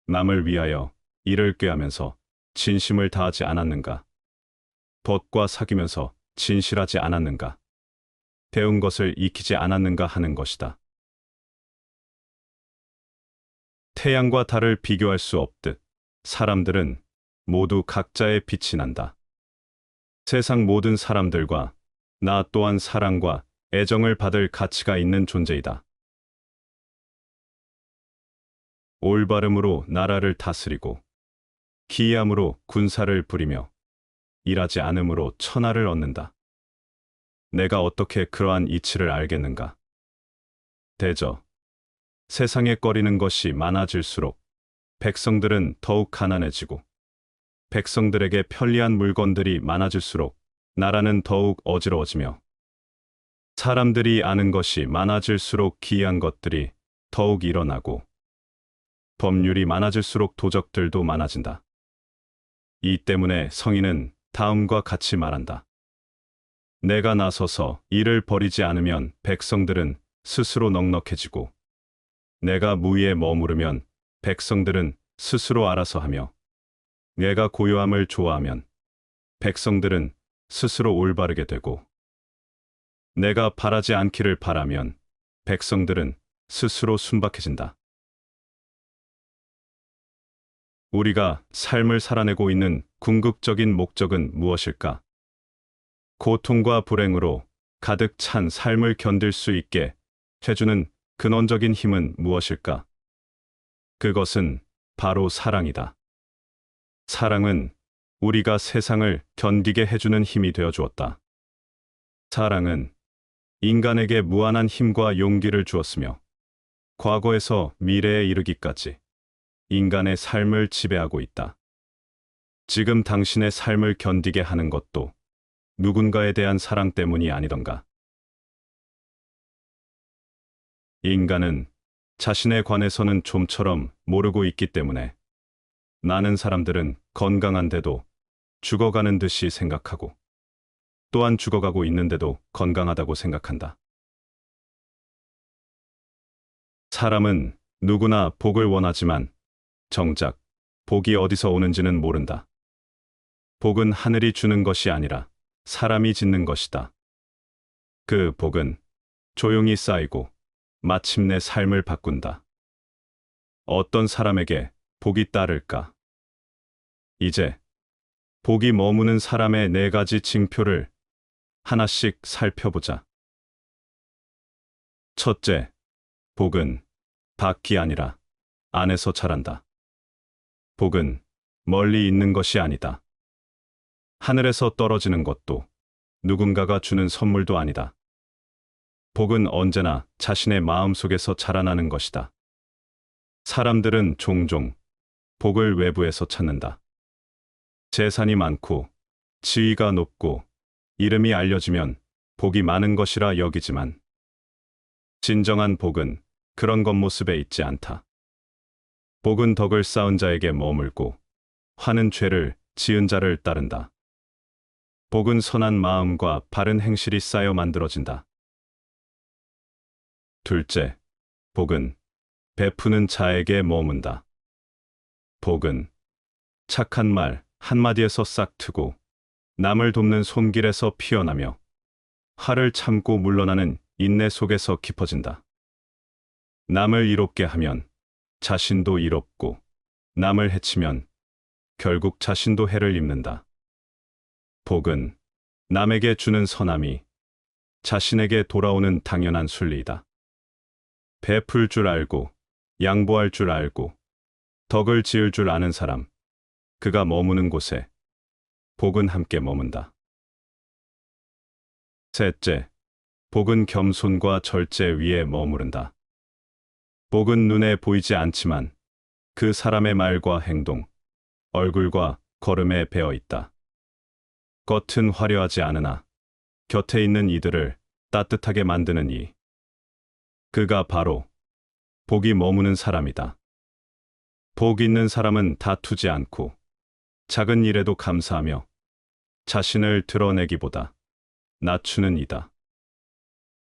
남을 위하여 일을 꾀하면서 진심을 다하지 않았는가? 벗과 사귀면서 진실하지 않았는가? 배운 것을 익히지 않았는가 하는 것이다. 태양과 달을 비교할 수 없듯 사람들은 모두 각자의 빛이 난다. 세상 모든 사람들과 나 또한 사랑과 애정을 받을 가치가 있는 존재이다. 올바름으로 나라를 다스리고 기이함으로 군사를 부리며 일하지 않음으로 천하를 얻는다. 내가 어떻게 그러한 이치를 알겠는가? 대저, 세상에 꺼리는 것이 많아질수록 백성들은 더욱 가난해지고 백성들에게 편리한 물건들이 많아질수록 나라는 더욱 어지러워지며 사람들이 아는 것이 많아질수록 기이한 것들이 더욱 일어나고 법률이 많아질수록 도적들도 많아진다. 이 때문에 성인은 다음과 같이 말한다. 내가 나서서 일을 벌이지 않으면 백성들은 스스로 넉넉해지고 내가 무위에 머무르면 백성들은 스스로 알아서 하며 내가 고요함을 좋아하면 백성들은 스스로 올바르게 되고 내가 바라지 않기를 바라면 백성들은 스스로 순박해진다. 우리가 삶을 살아내고 있는 궁극적인 목적은 무엇일까? 고통과 불행으로 가득 찬 삶을 견딜 수 있게 해주는 근원적인 힘은 무엇일까? 그것은 바로 사랑이다. 사랑은 우리가 세상을 견디게 해주는 힘이 되어 주었다. 사랑은 인간에게 무한한 힘과 용기를 주었으며, 과거에서 미래에 이르기까지 인간의 삶을 지배하고 있다. 지금 당신의 삶을 견디게 하는 것도 누군가에 대한 사랑 때문이 아니던가. 인간은 자신에 관해서는 좀처럼 모르고 있기 때문에 많은 사람들은 건강한데도 죽어가는 듯이 생각하고, 또한 죽어가고 있는데도 건강하다고 생각한다. 사람은 누구나 복을 원하지만 정작 복이 어디서 오는지는 모른다. 복은 하늘이 주는 것이 아니라 사람이 짓는 것이다. 그 복은 조용히 쌓이고 마침내 삶을 바꾼다. 어떤 사람에게 복이 따를까? 이제 복이 머무는 사람의 4가지 징표를 하나씩 살펴보자. 첫째, 복은 밖이 아니라 안에서 자란다. 복은 멀리 있는 것이 아니다. 하늘에서 떨어지는 것도 누군가가 주는 선물도 아니다. 복은 언제나 자신의 마음속에서 자라나는 것이다. 사람들은 종종 복을 외부에서 찾는다. 재산이 많고 지위가 높고 이름이 알려지면 복이 많은 것이라 여기지만, 진정한 복은 그런 겉모습에 있지 않다. 복은 덕을 쌓은 자에게 머물고 화는 죄를 지은 자를 따른다. 복은 선한 마음과 바른 행실이 쌓여 만들어진다. 둘째, 복은 베푸는 자에게 머문다. 복은 착한 말 한마디에서 싹 트고 남을 돕는 손길에서 피어나며 화를 참고 물러나는 인내 속에서 깊어진다. 남을 이롭게 하면 자신도 이롭고, 남을 해치면 결국 자신도 해를 입는다. 복은 남에게 주는 선함이 자신에게 돌아오는 당연한 순리이다. 베풀 줄 알고, 양보할 줄 알고, 덕을 지을 줄 아는 사람, 그가 머무는 곳에 복은 함께 머문다. 셋째, 복은 겸손과 절제 위에 머무른다. 복은 눈에 보이지 않지만 그 사람의 말과 행동, 얼굴과 걸음에 배어 있다. 겉은 화려하지 않으나 곁에 있는 이들을 따뜻하게 만드는 이, 그가 바로 복이 머무는 사람이다. 복 있는 사람은 다투지 않고 작은 일에도 감사하며 자신을 드러내기보다 낮추는 이다.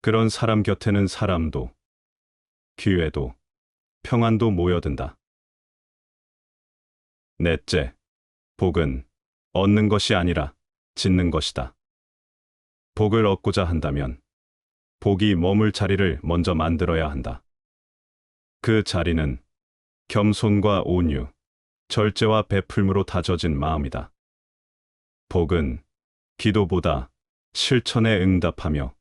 그런 사람 곁에는 사람도, 기회도, 평안도 모여든다. 넷째, 복은 얻는 것이 아니라 짓는 것이다. 복을 얻고자 한다면 복이 머물 자리를 먼저 만들어야 한다. 그 자리는 겸손과 온유, 절제와 베풀므로 다져진 마음이다. 복은 기도보다 실천에 응답하며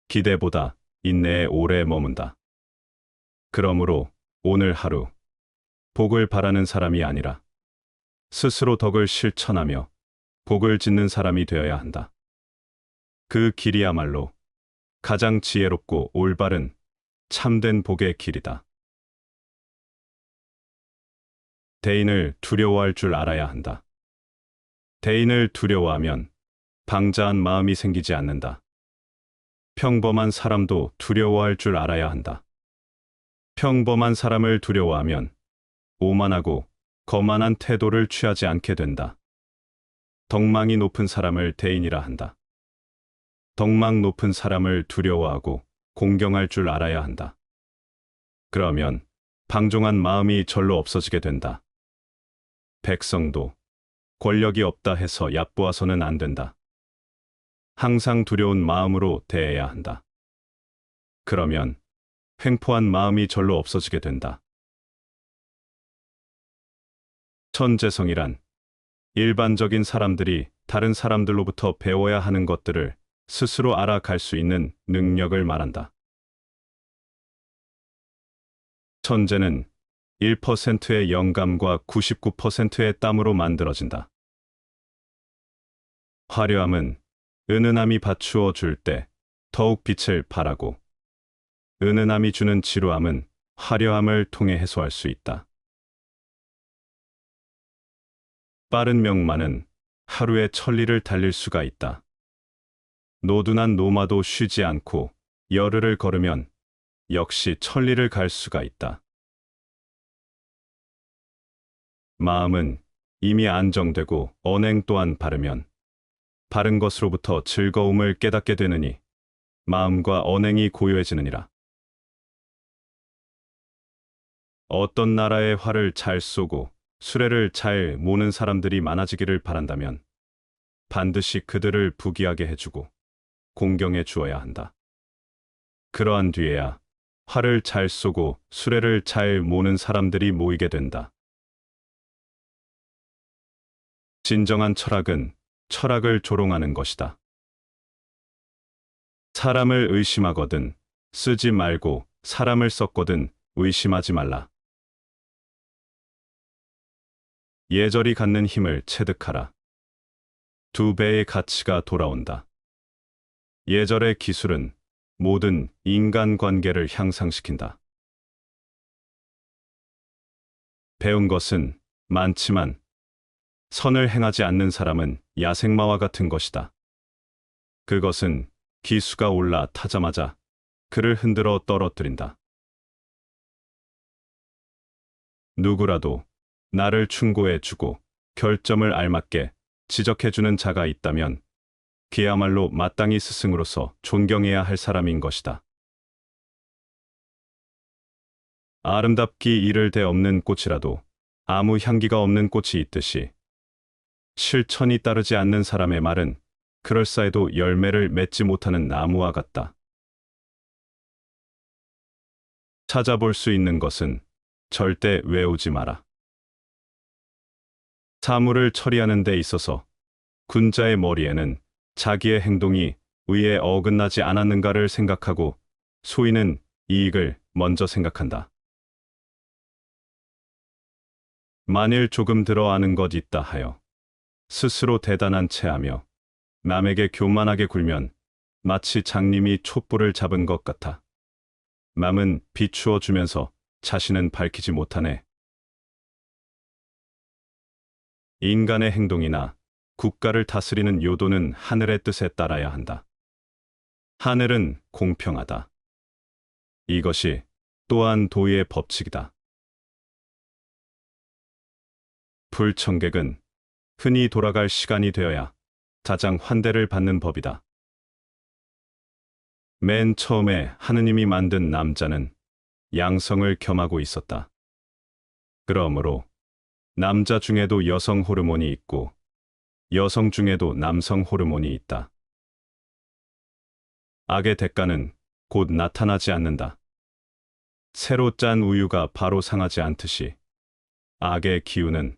기대보다 인내에 오래 머문다. 그러므로 오늘 하루 복을 바라는 사람이 아니라 스스로 덕을 실천하며 복을 짓는 사람이 되어야 한다. 그 길이야말로 가장 지혜롭고 올바른 참된 복의 길이다. 대인을 두려워할 줄 알아야 한다. 대인을 두려워하면 방자한 마음이 생기지 않는다. 평범한 사람도 두려워할 줄 알아야 한다. 평범한 사람을 두려워하면 오만하고 거만한 태도를 취하지 않게 된다. 덕망이 높은 사람을 대인이라 한다. 덕망 높은 사람을 두려워하고 공경할 줄 알아야 한다. 그러면 방종한 마음이 절로 없어지게 된다. 백성도 권력이 없다 해서 얕보아서는 안 된다. 항상 두려운 마음으로 대해야 한다. 그러면 횡포한 마음이 절로 없어지게 된다. 천재성이란 일반적인 사람들이 다른 사람들로부터 배워야 하는 것들을 스스로 알아갈 수 있는 능력을 말한다. 천재는 1%의 영감과 99%의 땀으로 만들어진다. 화려함은 은은함이 받추어 줄 때 더욱 빛을 발하고, 은은함이 주는 지루함은 화려함을 통해 해소할 수 있다. 빠른 명만은 하루에 천리를 달릴 수가 있다. 노둔한 노마도 쉬지 않고 열흘을 걸으면 역시 천리를 갈 수가 있다. 마음은 이미 안정되고 언행 또한 바르면 바른 것으로부터 즐거움을 깨닫게 되느니 마음과 언행이 고요해지느니라. 어떤 나라의 활을 잘 쏘고 수레를 잘 모는 사람들이 많아지기를 바란다면 반드시 그들을 부귀하게 해주고 공경해 주어야 한다. 그러한 뒤에야 활을 잘 쏘고 수레를 잘 모는 사람들이 모이게 된다. 진정한 철학은 철학을 조롱하는 것이다. 사람을 의심하거든 쓰지 말고 사람을 썼거든 의심하지 말라. 예절이 갖는 힘을 체득하라. 2배의 가치가 돌아온다. 예절의 기술은 모든 인간관계를 향상시킨다. 배운 것은 많지만 선을 행하지 않는 사람은 야생마와 같은 것이다. 그것은 기수가 올라타자마자 그를 흔들어 떨어뜨린다. 누구라도 나를 충고해주고 결점을 알맞게 지적해주는 자가 있다면 그야말로 마땅히 스승으로서 존경해야 할 사람인 것이다. 아름답기 이를 데 없는 꽃이라도 아무 향기가 없는 꽃이 있듯이 실천이 따르지 않는 사람의 말은 그럴싸해도 열매를 맺지 못하는 나무와 같다. 찾아볼 수 있는 것은 절대 외우지 마라. 사물을 처리하는 데 있어서 군자의 머리에는 자기의 행동이 의에 어긋나지 않았는가를 생각하고 소인은 이익을 먼저 생각한다. 만일 조금 들어 아는 것 있다 하여 스스로 대단한 체하며 남에게 교만하게 굴면 마치 장님이 촛불을 잡은 것 같아. 남은 비추어 주면서 자신은 밝히지 못하네. 인간의 행동이나 국가를 다스리는 요도는 하늘의 뜻에 따라야 한다. 하늘은 공평하다. 이것이 또한 도의 법칙이다. 불청객은 흔히 돌아갈 시간이 되어야 가장 환대를 받는 법이다. 맨 처음에 하느님이 만든 남자는 양성을 겸하고 있었다. 그러므로 남자 중에도 여성 호르몬이 있고 여성 중에도 남성 호르몬이 있다. 악의 대가는 곧 나타나지 않는다. 새로 짠 우유가 바로 상하지 않듯이 악의 기운은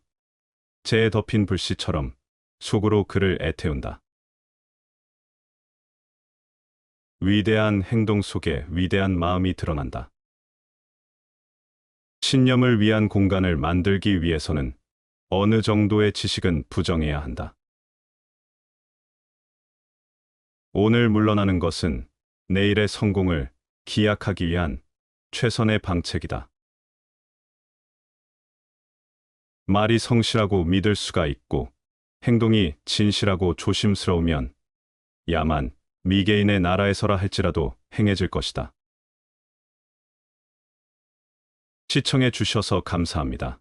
재에 덮인 불씨처럼 속으로 그를 애태운다. 위대한 행동 속에 위대한 마음이 드러난다. 신념을 위한 공간을 만들기 위해서는 어느 정도의 지식은 부정해야 한다. 오늘 물러나는 것은 내일의 성공을 기약하기 위한 최선의 방책이다. 말이 성실하고 믿을 수가 있고 행동이 진실하고 조심스러우면 야만 미개인의 나라에서라 할지라도 행해질 것이다. 시청해 주셔서 감사합니다.